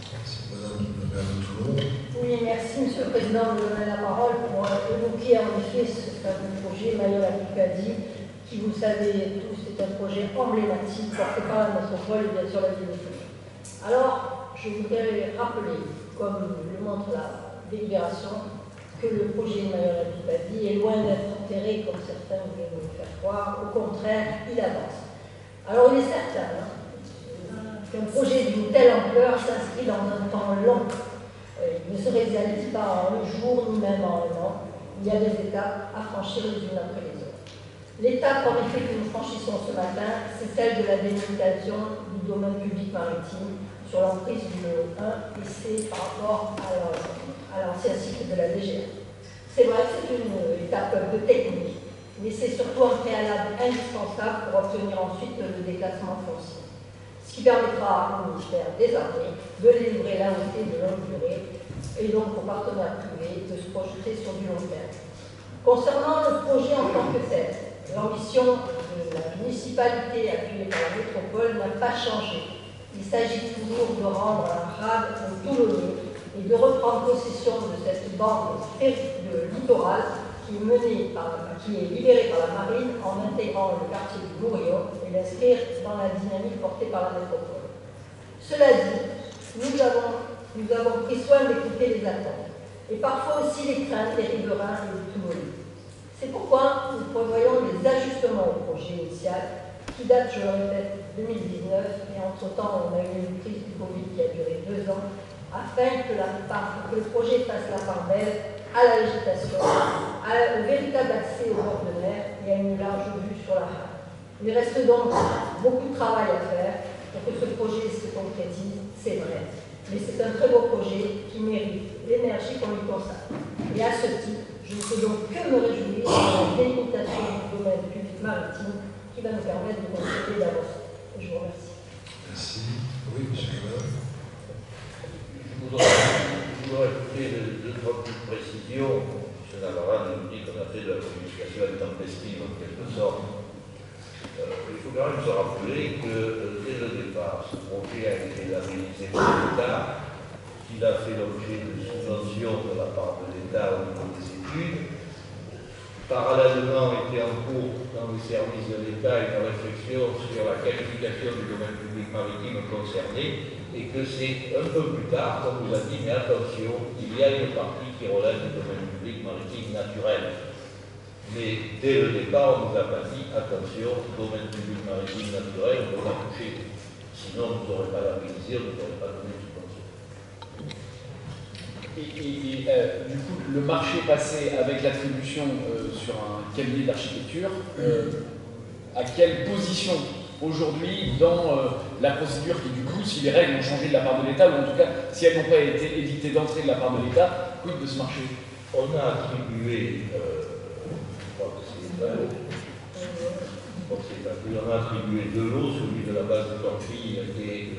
Oui, merci Monsieur le Président de me donner la parole pour évoquer en effet ce fameux projet Mayol-la-Picardie, qui, vous le savez tous, est un projet emblématique porté par la métropole et bien sûr la ville de Toulouse. Alors, je voudrais rappeler, comme le montre la délibération, que le projet Mayol-la-Picardie est loin d'être enterré comme certains voulaient nous le faire croire. Au contraire, il avance. Alors, il est certain qu'un projet d'une telle ampleur s'inscrit dans un temps long. Il ne se réalise pas en un jour, ni même en un an. Il y a des étapes à franchir les unes après les autres. L'étape, en effet, que nous franchissons ce matin, c'est celle de la délimitation du domaine public maritime sur l'emprise du 1 et C par rapport à l'ancien site de la DGR. C'est vrai que c'est une étape un peu technique, mais c'est surtout un préalable indispensable pour obtenir ensuite le déclassement foncier. Ce qui permettra au ministère des Armées de délivrer l'AOT de longue durée et donc aux partenaires privés de se projeter sur du long terme. Concernant le projet en tant que tel, l'ambition de la municipalité appuyée par la métropole n'a pas changé. Il s'agit toujours de rendre un rade aux Toulonnais et de reprendre possession de cette bande littorale qui est libérée par la marine en intégrant le quartier du Mourillon et l'inscrire dans la dynamique portée par la métropole. Cela dit, nous avons pris soin d'écouter les attentes et parfois aussi les craintes des riverains et des Toulonnais. C'est pourquoi nous prévoyons des ajustements au projet initial qui date, je le répète, 2019 et entre-temps on a eu une crise du Covid qui a duré 2 ans afin que le projet fasse la part belle à la végétation, au véritable accès au bord de mer et à une large vue sur la mer. Il reste donc beaucoup de travail à faire pour que ce projet se concrétise, c'est vrai. Mais c'est un très beau projet qui mérite l'énergie qu'on lui consacre. Et à ce titre, je ne peux donc que me réjouir de la délimitation du domaine public maritime qui va nous permettre de continuer d'avancer. Je vous remercie. Merci. Oui, monsieur Cameron. Je voudrais ajouter 2-3 petites précisions. M. Navarra nous dit qu'on a fait de la communication intempestive en quelque sorte. Il faut quand même se rappeler que dès le départ, ce projet a été labellisé par l'État, qu'il a fait l'objet de subventions de la part de l'État au niveau des études. Parallèlement était en cours dans les services de l'État une réflexion sur la qualification du domaine public maritime concerné et que c'est un peu plus tard qu'on nous a dit mais attention, il y a une partie qui relève du domaine public maritime naturel. Mais dès le départ, on nous a pas dit attention, domaine public maritime naturel, on ne peut pas toucher. Sinon, on ne saurait pas labelliser, on ne saurait pas donner de subvention. Du coup, le marché passé avec l'attribution sur un cabinet d'architecture, à quelle position aujourd'hui dans la procédure qui, du coup, si les règles ont changé de la part de l'État, ou en tout cas, si elles n'ont pas été évitées d'entrer de la part de l'État, quid de ce marché? On a attribué, on a attribué deux lots, celui de la base de Corpille et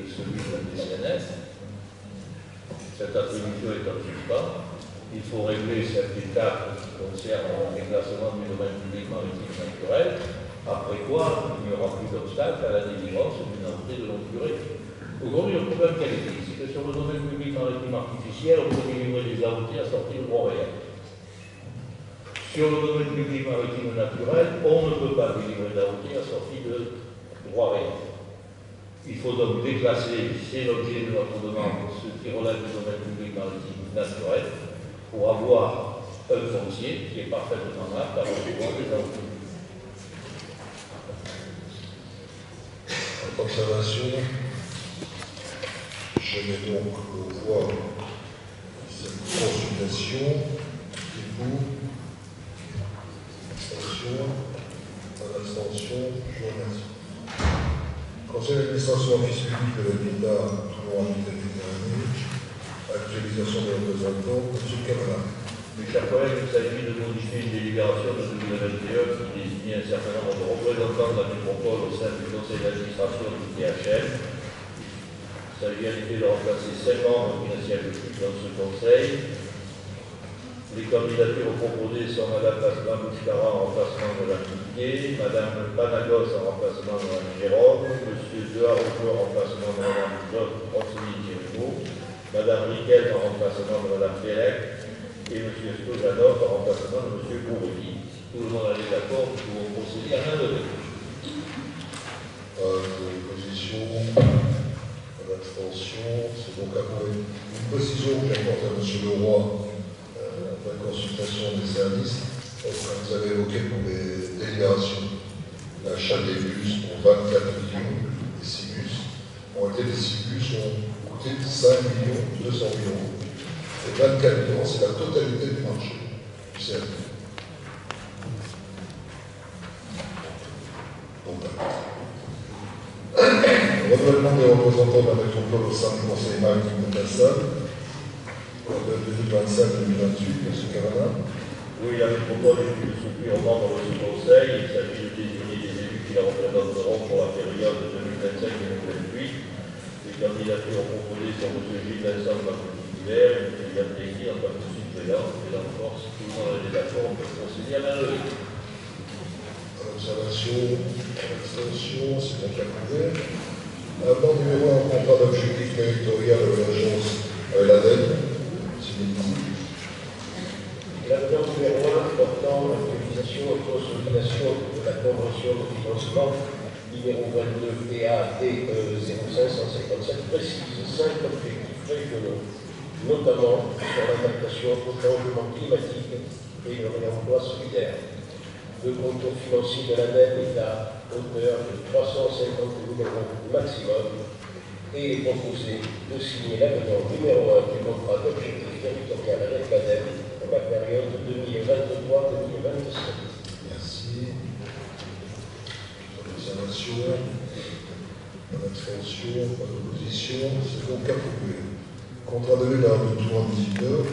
celui de la DCNS. Cette attribution est en suspens. Il faut régler cette étape qui concerne le déclassement du domaine public maritime naturel. après quoi il n'y aura plus d'obstacle à la délivrance d'une entrée de longue durée. Aujourd'hui, le problème quel est, c'est que sur le domaine public maritime artificiel, on peut délivrer des AOT assortis de droit réel. Sur le domaine public maritime naturel, on ne peut pas délivrer d'AOT assortis de droit réel. Il faut donc déclasser, c'est l'objet de notre demande, ce qui relève du domaine public maritime naturel, pour avoir un foncier qui est parfaitement apte à recevoir des AOT. Observation. Je mets donc au voie cette consultation qui est pour abstention, pas d'abstention, je vous remercie. Conseil d'administration office public de l'habitat, toujours en Méditerranée, actualisation des représentants, M. Cavana. Mes chers collègues, il s'agit de modifier une délibération de 2021 qui désignait un certain nombre de représentants de la métropole au sein du conseil d'administration du THL. Il s'agit en effet de remplacer 5 membres qui ne siègent plus dans ce conseil. Les candidatures proposées sont Mme Pascal Bouchkara en remplacement de Mme Piquet, Mme Panagos en remplacement de Mme Jérôme, M. Deharojo en remplacement de Mme Claude Rossini-Thierino, Mme Riquel en remplacement de Mme Pérec et M. Stojanov en remplacement de M. Bourri. Tout le monde est d'accord, nous pouvons procéder à l'un de deux. Position, l'abstention, c'est donc approuvé. Une précision que j'apporte à M. Leroy, la consultation des services, vous avez évoqué pour les délibérations, l'achat des bus pour 24 millions, les 6 bus. En réalité, les 6 bus ont coûté 5 200 000 euros. Et 24 millions, c'est la totalité du marché du service. Renouvellement des représentants de la métropole au sein du conseil maritime de Cassagne. 2025-2028, M. Cavana. Oui, la métropole est une structure membre de ce conseil. Il s'agit de désigner des élus qui la représenteront pour la période 2025-2028. Les candidatures proposées sont M. Gilles Vincent de la Hiver et M. Yann Tegui en tant que suppléant. Et là encore, si tout le monde est d'accord, on peut procéder à la levée. Observation, abstention, c'est donc approuvé. Amendement numéro 1, contrat d'objectif territorial de l'agence l'ADEME. L'avenant numéro 1 portant l'actualisation et consolidation de la convention de financement numéro 22 PAD 0557 précise 5 objectifs régionaux, notamment sur l'adaptation au changement climatique et le réemploi solidaire. Le contour financier de l'ADEME est à hauteur de 350 000 € maximum et est proposé de signer l'avenant numéro 1 du contrat d'objectif territorial avec l'ADEME pour la période 2023-2027. Merci. Observation, pas d'abstention, pas d'opposition, c'est donc approuvé. Contrat de l'État de Tour 19,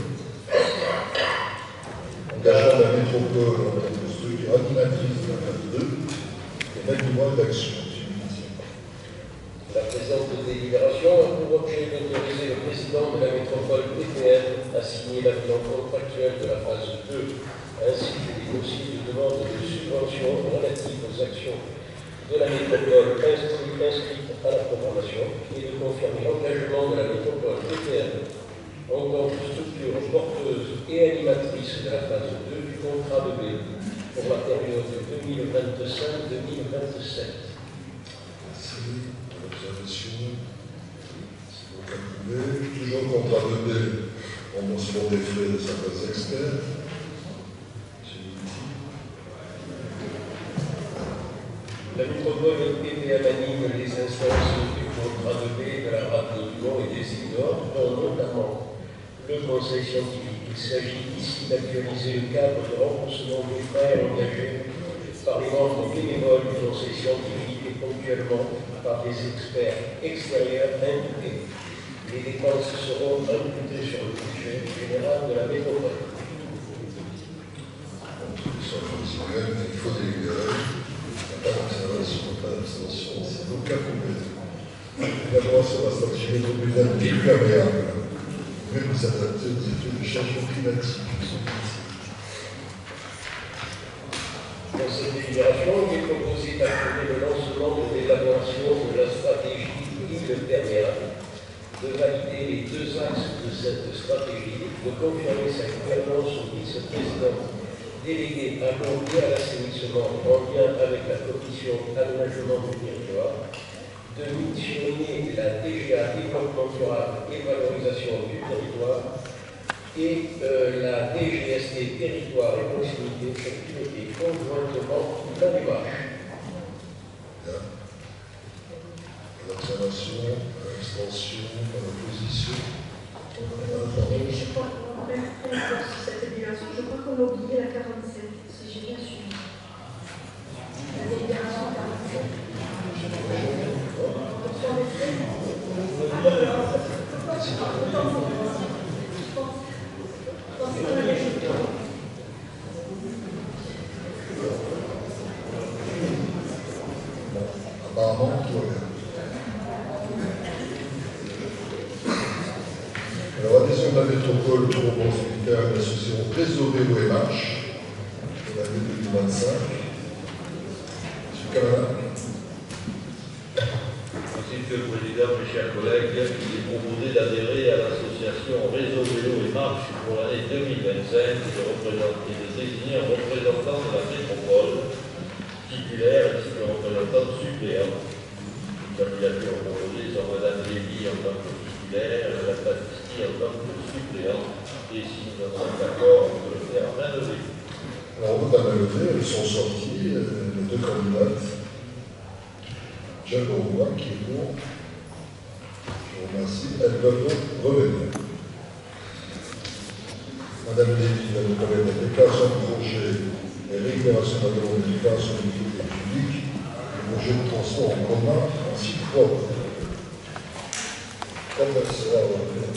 engagement de la métropole en tant que structure animatrice de la phase 2 et mettre du mois d'action. La présente délibération a pour objet d'autoriser le président de la métropole PPN à signer l'avenant contractuel de la phase 2, ainsi que les dossiers de demande de subvention relatifs aux actions de la métropole inscrites à la programmation et de confirmer l'engagement de la métropole PPN en tant que structure porteuse et animatrice de la phase 2 du contrat de B pour la période 2025-2027. Observation, c'est donc approuvé. Toujours contrat de B, remboursement des frais de certains experts. La métropole PPN anime les instances du contrat de B de la rade de Lyon et des îles d'Or, dont notamment le conseil scientifique. Il s'agit ici d'actualiser le cadre de remboursement des frais engagés par les membres bénévoles du conseil scientifique et ponctuellement par des experts extérieurs imputés. Les dépenses seront imputées sur le budget général de la métropole. Il faut délibérer. Pas d'observation, pas d'abstention, c'est donc approuvé. D'abord, sur la stratégie métropolitaine plus perméable, même s'adapter aux études de changement climatique. Dans cette délibération, il est proposé d'approuver le lancement de l'élaboration de la stratégie île-perméable, de valider les 2 axes de cette stratégie, de confirmer sa gouvernance au vice-président délégué à l'eau et à l'assainissement en lien avec la commission aménagement du territoire, de missionner la DGA développement durable et valorisation du territoire et la DGST territoire et proximité pour piloter conjointement la démarche. L'observation, l'extension, l'opposition. Je crois qu'on a cette délibération, je crois qu'on a oublié la 47, si j'ai bien suivi. La délibération 47. Apparemment, tout va bien. Alors, adhésion de la métropole au groupement syndical de l'association Réseau Vélo et Marche pour l'année 2025. Monsieur Cavana. Merci, Monsieur le Président, mes chers collègues. Il est proposé d'adhérer à l'association Réseau Vélo et Marche pour l'année 2025 et de désigner un représentant de la métropole titulaire ainsi qu'un représentant suppléant. Une candidature proposée sont Mme Lévy en tant que titulaire, Mme Baptisti en tant que suppléant, et si nous sommes d'accord, on peut le faire à main levée. Alors, on vote à main levée, elles sont sorties, les 2 candidates. Jacques Roy qui est pour. Je vous remercie. Elles doivent donc revenir. Madame Lévy va nous parler de la déclaration de projet et récupération de la demande de déclaration d'utilité publique, le projet de transport en commun en site propre. Quand elle sera revenue.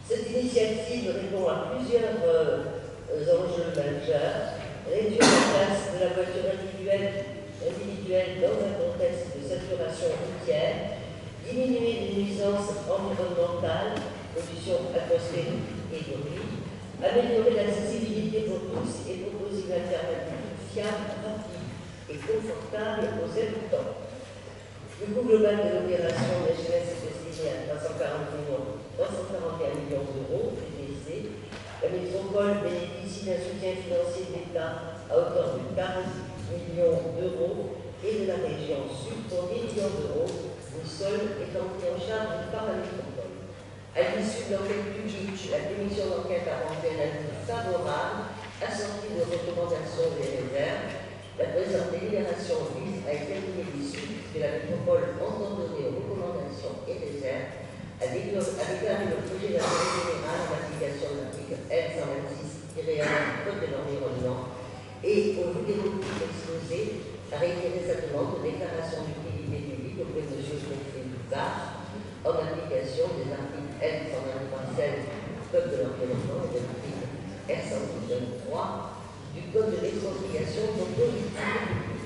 Cette initiative répond à plusieurs enjeux majeurs. Réduire la place de la voiture individuelle dans un contexte de saturation routière, diminuer les nuisances environnementales, pollution atmosphérique et de bruit, améliorer l'accessibilité pour tous et proposer une alternative fiable, rapide et confortable aux habitants. Le coût global de l'opération d'HMS est estimé à 341 millions d'euros, PDC. La métropole bénéficie d'un soutien financier de l'État à hauteur de 40 millions d'euros et de la région Sud pour 10 millions d'euros, le sol étant pris en charge par la métropole. À l'issue de l'enquête publique, la commission d'enquête a rendu un avis favorable, assorti de recommandations et réserves. La présente délibération vise à établir les suites que la métropole entend donner aux recommandations et réserves, à déclarer le projet d'intérêt général en application de l'article L126-1 du Code de l'environnement et, au vu des motifs exposés, à réitérer sa demande de déclaration d'utilité publique auprès de M. le préfet du Var en application des articles L123-16 du Code de l'environnement et de l'article R123 du Code de l'expropriation pour politique publique.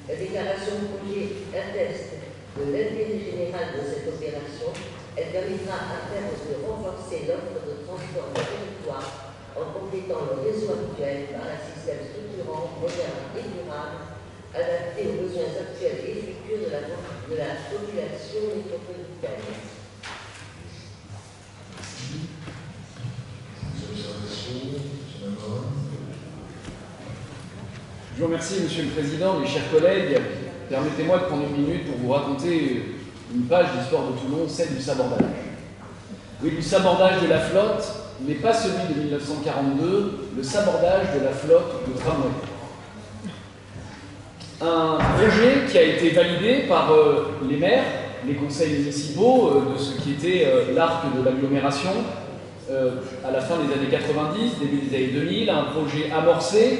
La déclaration de projet atteste de l'intérêt général de cette opération. Elle permettra à terme de renforcer l'offre de transport du territoire en complétant le réseau actuel par un système structurant, moderne et durable, adapté aux besoins actuels et futurs de la population métropolitaine. Je vous remercie, Monsieur le Président, mes chers collègues. Permettez-moi de prendre une minute pour vous raconter une page d'histoire de Toulon, celle du sabordage. Oui, du sabordage de la flotte, mais pas celui de 1942, le sabordage de la flotte de tramway. Un projet qui a été validé par les maires, les conseils municipaux de ce qui était l'arc de l'agglomération à la fin des années 90, début des années 2000, un projet amorcé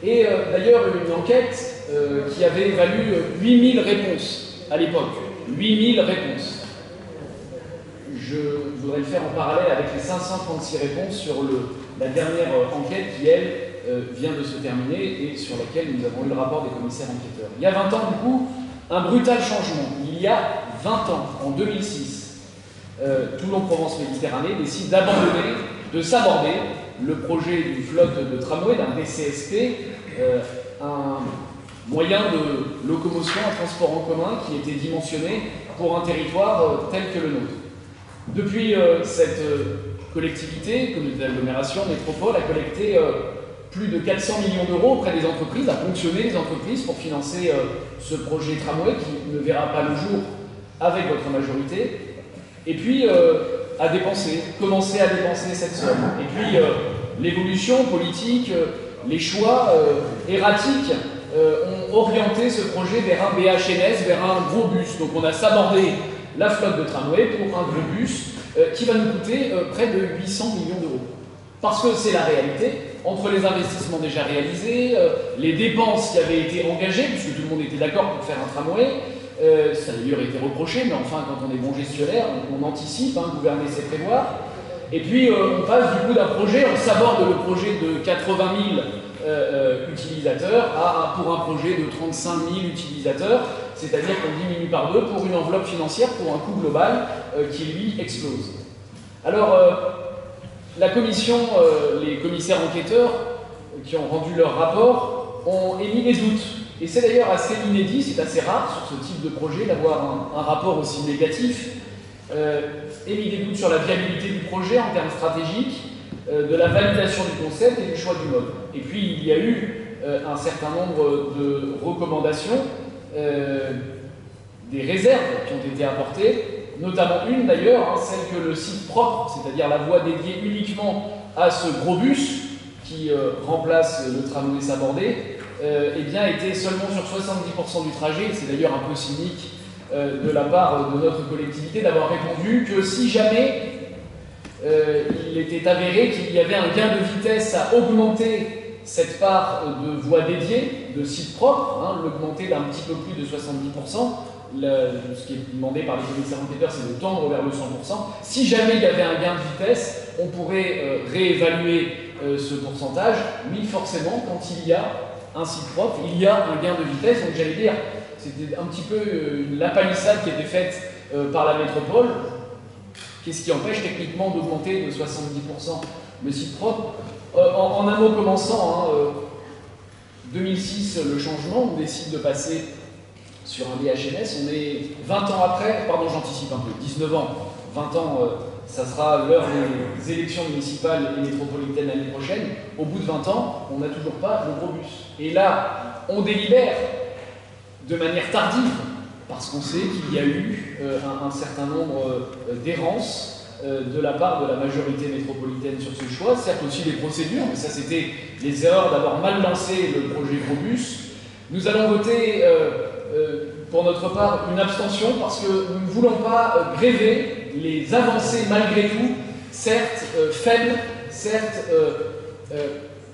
et d'ailleurs une enquête qui avait valu 8000 réponses à l'époque. 8000 réponses. Je voudrais le faire en parallèle avec les 536 réponses sur la dernière enquête qui, elle, vient de se terminer et sur laquelle nous avons eu le rapport des commissaires enquêteurs. Il y a 20 ans, du coup, un brutal changement. Il y a 20 ans, en 2006, Toulon-Provence-Méditerranée décide d'abandonner, de s'aborder le projet d'une flotte de tramway, d'un DCSP, un moyen de locomotion, un transport en commun qui était dimensionné pour un territoire tel que le nôtre. Depuis, cette collectivité, communauté d'agglomération, métropole, a collecté plus de 400 millions d'euros auprès des entreprises, a ponctionné les entreprises pour financer ce projet tramway qui ne verra pas le jour avec votre majorité, et puis à dépenser, commencer à dépenser cette somme. Et puis l'évolution politique, les choix erratiques ont orienté ce projet vers un BHNS, vers un gros bus. Donc on a sabordé la flotte de tramway pour un gros bus qui va nous coûter près de 800 millions d'euros. Parce que c'est la réalité, entre les investissements déjà réalisés, les dépenses qui avaient été engagées, puisque tout le monde était d'accord pour faire un tramway, ça a d'ailleurs été reproché, mais enfin, quand on est bon gestionnaire, on anticipe, hein, gouverner c'est prévoir. Et puis, on passe du coup d'un projet, on s'aborde le projet de 80 000 utilisateurs pour un projet de 35 000 utilisateurs, c'est-à-dire qu'on diminue par deux pour une enveloppe financière, pour un coût global qui, lui, explose. Alors, la commission, les commissaires enquêteurs qui ont rendu leur rapport ont émis des doutes. Et c'est d'ailleurs assez inédit, c'est assez rare sur ce type de projet d'avoir un rapport aussi négatif. Émis des doutes sur la viabilité du projet en termes stratégiques, de la validation du concept et du choix du mode. Et puis il y a eu un certain nombre de recommandations, des réserves qui ont été apportées, notamment une d'ailleurs, hein, celle que le site propre, c'est-à-dire la voie dédiée uniquement à ce gros bus qui remplace le tramway sabordé, eh bien était seulement sur 70% du trajet. C'est d'ailleurs un peu cynique de la part de notre collectivité d'avoir répondu que si jamais il était avéré qu'il y avait un gain de vitesse à augmenter cette part de voie dédiée, de site propre, hein, l'augmenter d'un petit peu plus de 70%, ce qui est demandé par les commissaires enquêteurs, c'est de tendre vers le 100%. Si jamais il y avait un gain de vitesse, on pourrait réévaluer ce pourcentage, mais forcément, quand il y a un site propre, il y a un gain de vitesse. Donc j'allais dire, c'était un petit peu la palissade qui était faite par la métropole. Qu'est-ce qui empêche techniquement d'augmenter de 70% le site propre? En un mot commençant, hein, 2006, le changement, on décide de passer sur un BHNS, on est 20 ans après, pardon j'anticipe un peu, 19 ans, 20 ans, ça sera l'heure des élections municipales et métropolitaines l'année prochaine. Au bout de 20 ans, on n'a toujours pas le gros bus. Et là, on délibère de manière tardive, parce qu'on sait qu'il y a eu un certain nombre d'errances de la part de la majorité métropolitaine sur ce choix, certes aussi des procédures, mais ça c'était les erreurs d'avoir mal lancé le projet gros bus. Nous allons voter pour notre part une abstention parce que nous ne voulons pas gréver les avancées malgré tout, certes faibles, certes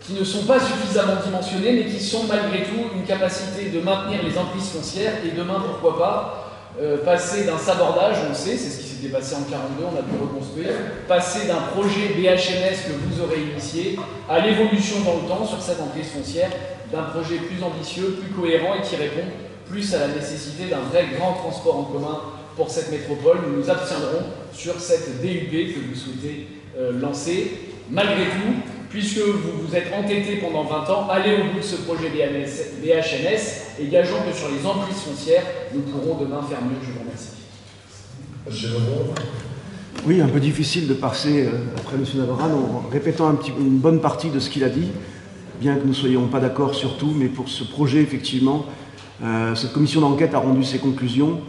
qui ne sont pas suffisamment dimensionnées, mais qui sont malgré tout une capacité de maintenir les emprises foncières et demain, pourquoi pas, passer d'un sabordage, on le sait, c'est ce qui s'était passé en 42, on a pu reconstruire, passer d'un projet BHNS que vous aurez initié à l'évolution dans le temps sur cette emprise foncière d'un projet plus ambitieux, plus cohérent et qui répond plus à la nécessité d'un vrai grand transport en commun pour cette métropole. Nous nous abstiendrons sur cette DUP que vous souhaitez lancer. Malgré tout, puisque vous vous êtes entêté pendant 20 ans, allez au bout de ce projet BHNS et gageons que sur les emprises foncières, nous pourrons demain faire mieux. Je vous remercie. Monsieur Lebrun. Oui, un peu difficile de passer après M. Navarran en répétant une bonne partie de ce qu'il a dit, bien que nous ne soyons pas d'accord sur tout, mais pour ce projet, effectivement, cette commission d'enquête a rendu ses conclusions,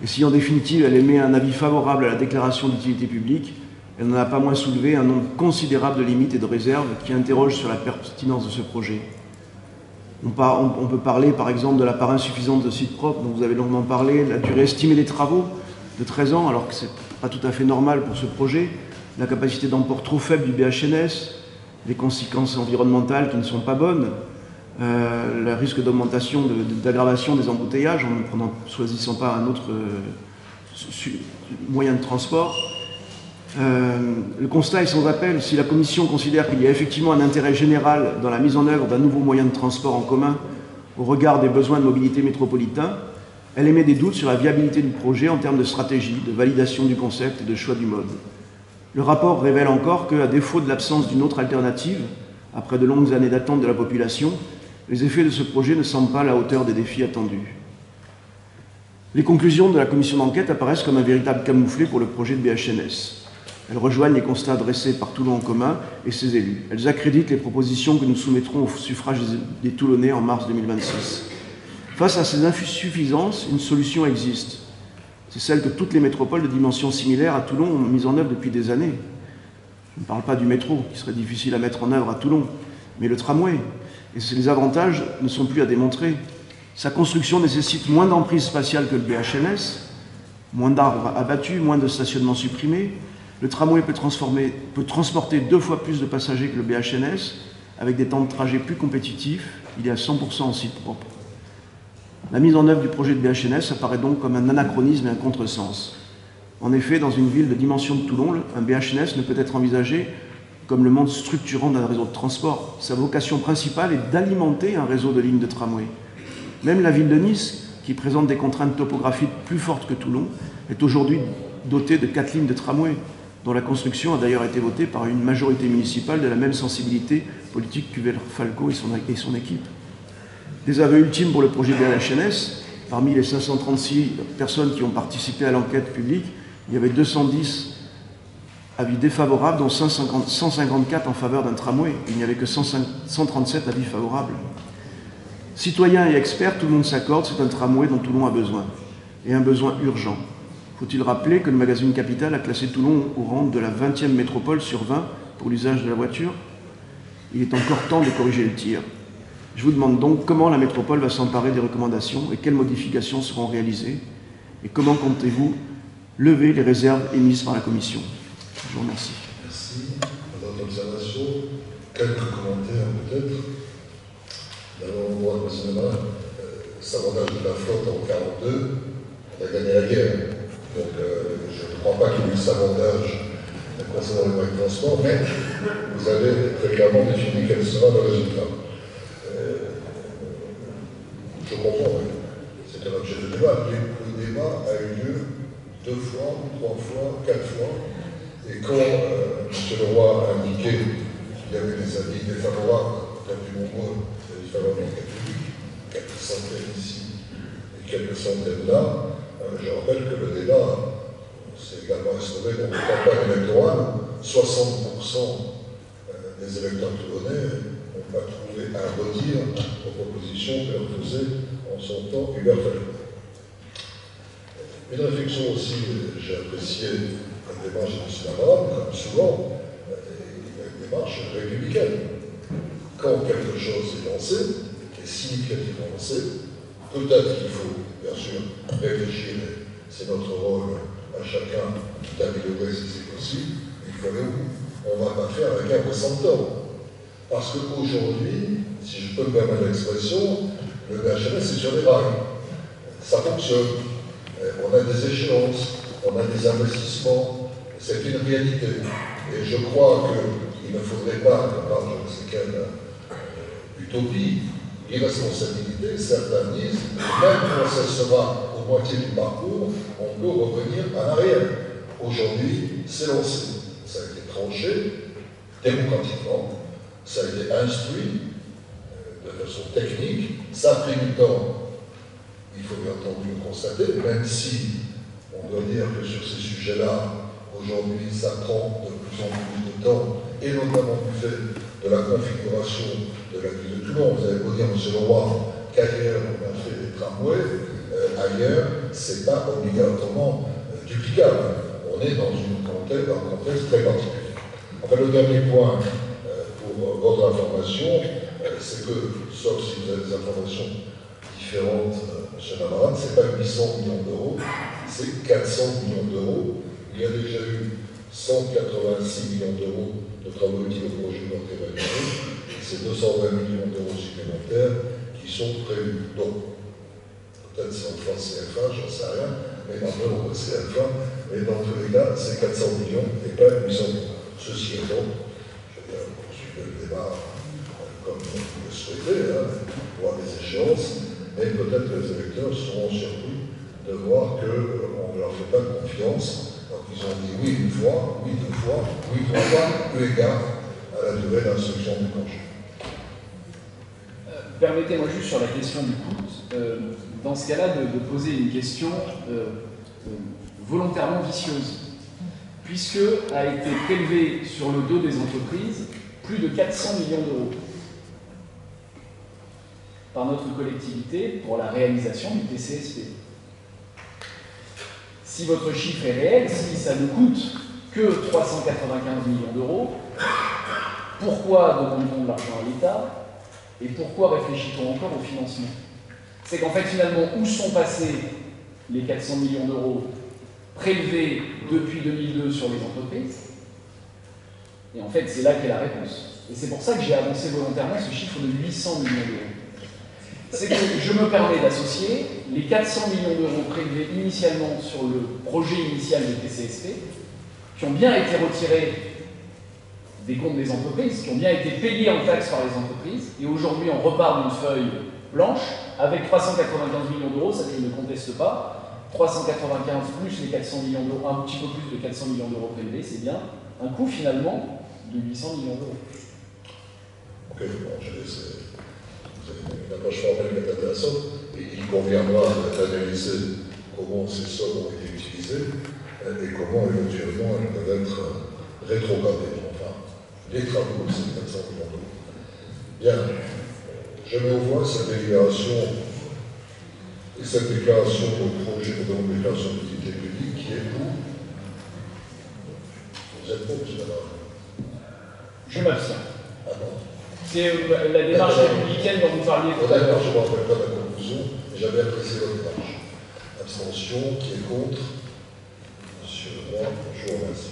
et si en définitive elle émet un avis favorable à la déclaration d'utilité publique, elle n'en a pas moins soulevé un nombre considérable de limites et de réserves qui interrogent sur la pertinence de ce projet. On peut parler par exemple de la part insuffisante de sites propres, dont vous avez longuement parlé, la durée estimée des travaux de 13 ans, alors que ce n'est pas tout à fait normal pour ce projet, la capacité d'emport trop faible du BHNS, les conséquences environnementales qui ne sont pas bonnes, le risque d'augmentation, d'aggravation des embouteillages en ne choisissant pas un autre moyen de transport. Le constat est sans appel. Si la Commission considère qu'il y a effectivement un intérêt général dans la mise en œuvre d'un nouveau moyen de transport en commun au regard des besoins de mobilité métropolitains, elle émet des doutes sur la viabilité du projet en termes de stratégie, de validation du concept et de choix du mode. Le rapport révèle encore qu'à défaut de l'absence d'une autre alternative, après de longues années d'attente de la population, les effets de ce projet ne semblent pas à la hauteur des défis attendus. Les conclusions de la commission d'enquête apparaissent comme un véritable camouflet pour le projet de BHNS. Elles rejoignent les constats dressés par Toulon en commun et ses élus. Elles accréditent les propositions que nous soumettrons au suffrage des Toulonnais en mars 2026. Face à ces insuffisances, une solution existe. C'est celle que toutes les métropoles de dimension similaire à Toulon ont mise en œuvre depuis des années. Je ne parle pas du métro, qui serait difficile à mettre en œuvre à Toulon, mais le tramway. Et les avantages ne sont plus à démontrer. Sa construction nécessite moins d'emprise spatiale que le BHNS, moins d'arbres abattus, moins de stationnements supprimés. Le tramway peut transporter 2 fois plus de passagers que le BHNS, avec des temps de trajet plus compétitifs. Il est à 100% en site propre. La mise en œuvre du projet de BHNS apparaît donc comme un anachronisme et un contresens. En effet, dans une ville de dimension de Toulon, un BHNS ne peut être envisagé comme le mode structurant d'un réseau de transport. Sa vocation principale est d'alimenter un réseau de lignes de tramway. Même la ville de Nice, qui présente des contraintes topographiques plus fortes que Toulon, est aujourd'hui dotée de 4 lignes de tramway, dont la construction a d'ailleurs été votée par une majorité municipale de la même sensibilité politique qu'Hubert-Falco et son équipe. Des aveux ultimes pour le projet BHNS. Parmi les 536 personnes qui ont participé à l'enquête publique, il y avait 210 avis défavorables, dont 154 en faveur d'un tramway. Il n'y avait que 137 avis favorables. Citoyens et experts, tout le monde s'accorde, c'est un tramway dont Toulon a besoin, et un besoin urgent. Faut-il rappeler que le magazine Capital a classé Toulon au rang de la 20e métropole sur 20 pour l'usage de la voiture? Il est encore temps de corriger le tir. Je vous demande donc comment la métropole va s'emparer des recommandations et quelles modifications seront réalisées et comment comptez-vous lever les réserves émises par la Commission. Je vous remercie. Merci. Pour votre observation, quelques commentaires peut-être. D'abord, on voit que M. Navarran, sabotage de la flotte en 1942, on a gagné la guerre. Donc je ne crois pas qu'il y ait eu sabotage concernant les moyens de transport, mais vous avez très clairement défini quel sera le résultat. Je comprends, oui. C'est un objet de débat. Le débat a eu lieu 2 fois, 3 fois, 4 fois. Et quand M. Leroy a indiqué qu'il y avait des avis défavorables, comme du nombreux avis favorables en public, quelques centaines ici et quelques centaines là, je rappelle que le débat s'est également instauré dans une campagne électorale. 60% des électeurs toulonnais n'ont pas trouvé à redire aux propositions que leur faisait en son temps Hubert Falco. Une réflexion aussi, j'ai apprécié la démarche de M. Navarran, comme souvent, une démarche républicaine. Quand quelque chose est lancé, est significativement lancé, peut-être qu'il faut, bien sûr, réfléchir, c'est notre rôle à chacun d'améliorer si c'est possible, il faut aller au bout. On ne va pas faire la guerre de 100 ans. Parce qu'aujourd'hui, si je peux me permettre l'expression, le BHNS est sur les rails. Ça fonctionne. On a des échéances, on a des investissements, c'est une réalité. Et je crois qu'il ne faudrait pas, à part je ne sais quelle utopie, l'irresponsabilité, certains disent, même quand ça sera au moitié du parcours, on peut revenir en arrière. Aujourd'hui, c'est lancé. Ça a été tranché démocratiquement, ça a été instruit de façon technique, ça a pris du temps. Il faut bien entendu le constater, même si on doit dire que sur ces sujets-là, aujourd'hui, ça prend de plus en plus de temps, et notamment du fait de la configuration de la ville de Toulon. Vous avez beau dire, M. Leroy, qu'ailleurs on a fait des tramways, ailleurs, c'est pas obligatoirement duplicable. On est dans un contexte très particulier. Enfin, le dernier point pour votre information, c'est que, sauf si vous avez des informations différentes, M. Navarane, ce n'est pas 800 millions d'euros, c'est 400 millions d'euros. Il y a déjà eu 186 millions d'euros de travaux utiles au projet de notre évaluation, et c'est 220 millions d'euros supplémentaires qui sont prévus. Donc, peut-être c'est en France CFA, j'en sais rien, mais en euros CFA, mais dans tous les cas, c'est 400 millions et pas 800 millions. Ceci étant, je vais poursuivre le débat comme vous le souhaitez, voir des échéances, mais peut-être que les électeurs seront surpris de voir qu'on ne leur fait pas confiance. Donc ils ont dit oui une fois, oui deux fois, oui trois fois, eu égard à la durée d'instruction du congé. Permettez-moi juste sur la question du coût, dans ce cas-là, de poser une question volontairement vicieuse, puisque a été prélevé sur le dos des entreprises plus de 400 millions d'euros par notre collectivité pour la réalisation du TCSP. Si votre chiffre est réel, si ça ne coûte que 395 millions d'euros, pourquoi demande-t-on de l'argent à l'État et pourquoi réfléchit-on encore au financement? C'est qu'en fait, finalement, où sont passés les 400 millions d'euros prélevés depuis 2002 sur les entreprises? Et en fait, c'est là qu'est la réponse. Et c'est pour ça que j'ai avancé volontairement ce chiffre de 800 millions d'euros. C'est que je me permets d'associer les 400 millions d'euros prélevés initialement sur le projet initial de TCSP, qui ont bien été retirés des comptes des entreprises, qui ont bien été payés en taxes par les entreprises, et aujourd'hui on repart d'une feuille blanche avec 395 millions d'euros, ça je ne conteste pas, 395 plus les 400 millions d'euros, un petit peu plus de 400 millions d'euros prélevés, c'est bien un coût finalement de 800 millions d'euros. Ok, bon, c'est une approche formelle qui est intéressante, et il conviendra d'analyser comment ces sommes ont été utilisées et comment éventuellement elles peuvent être rétrogradées. Enfin, les travaux, c'est 400 millions d'euros. Bien, je mets au voie cette délibération et cette déclaration de projet de déclaration d'utilité publique qui est pour. Vous êtes pour, M. Navarre? Je m'abstiens. Ah bon. C'est la démarche républicaine dont vous parliez tout à l'heure. Je ne me rappelle pas de la conclusion, mais j'avais apprécié votre démarche. Abstention, qui est contre? Monsieur Leroy, je vous remercie.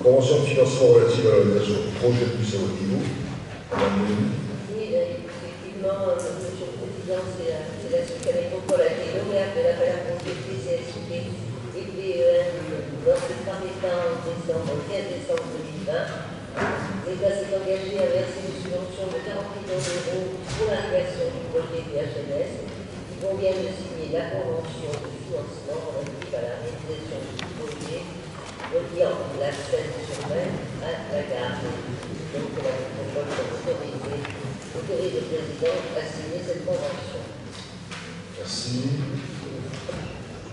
Convention de financement relative à la réalisation du projet de bus à haut niveau. Madame Lévy. Oui, effectivement, Monsieur le Président, c'est la suite à métropole a été lauréate de l'appel à projet TCSP et PEN lorsque le premier temps au 15 décembre 2020. L'État s'est engagé à verser une subvention de 40 millions d'euros pour la réalisation du projet PHNS. Il convient de signer la convention de financement relative à la réalisation du projet reliant la Seine-sur-Mer à la gare. Donc la métropole autorise le président à signer cette convention. Merci.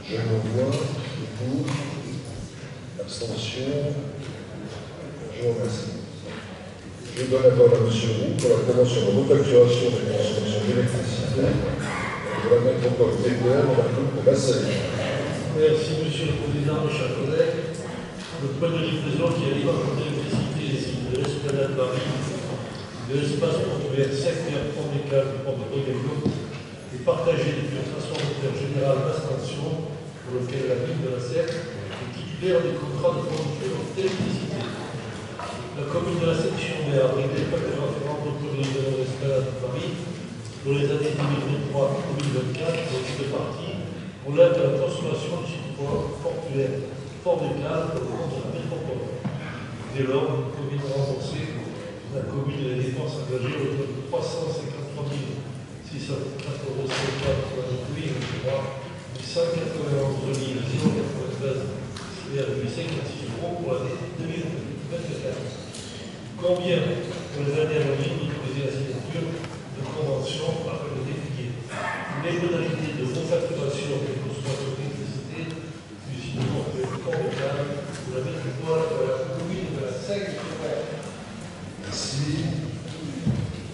Je me vois pour. Abstention. Je vous remercie. Je donne la parole à M. Roux pour la convention de refacturation des consommations d'électricité de la métropole PPR dans la commune de Basseille. Merci, M. le Président, mes chers collègues. Le point de livraison qui arrive en d'électricité ici de l'Esplanade Paris, de l'espace portuaire sec et à pont des câbles du port de Rodégo, est partagé depuis le transformateur général d'Ascension, pour lequel la ville de la Serre est titulaire des contrats de fourniture d'électricité. La commune de la Seine-sur-Mer a réglé pas de référence autorisée de l'Esplanade de Paris pour les années 2023-2024 pour les deux parties pour l'aide à la consommation du site portuaire Port des Câbles pour le compte de la métropole. Dès lors, une commune remboursée, la commune 353 604,54 € pour la République, 191 093,56 € pour l'année 2024. Combien pour les années à venir d'autoriser la signature de conventions par le délégué? Les modalités de refacturation des consommateurs d'électricité du sinon avec le corps local pour la métropole de la commune de la Seigle. Merci.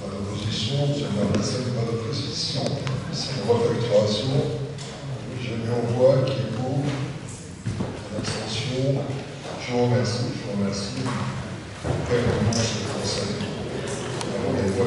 Pas d'opposition, M. Marcel, pas d'opposition. C'est une refacturation. Je mets en voix qui est pour. L'abstention. Je vous remercie. Je vous remercie. Quel moment ce conseil. Alors, les voix.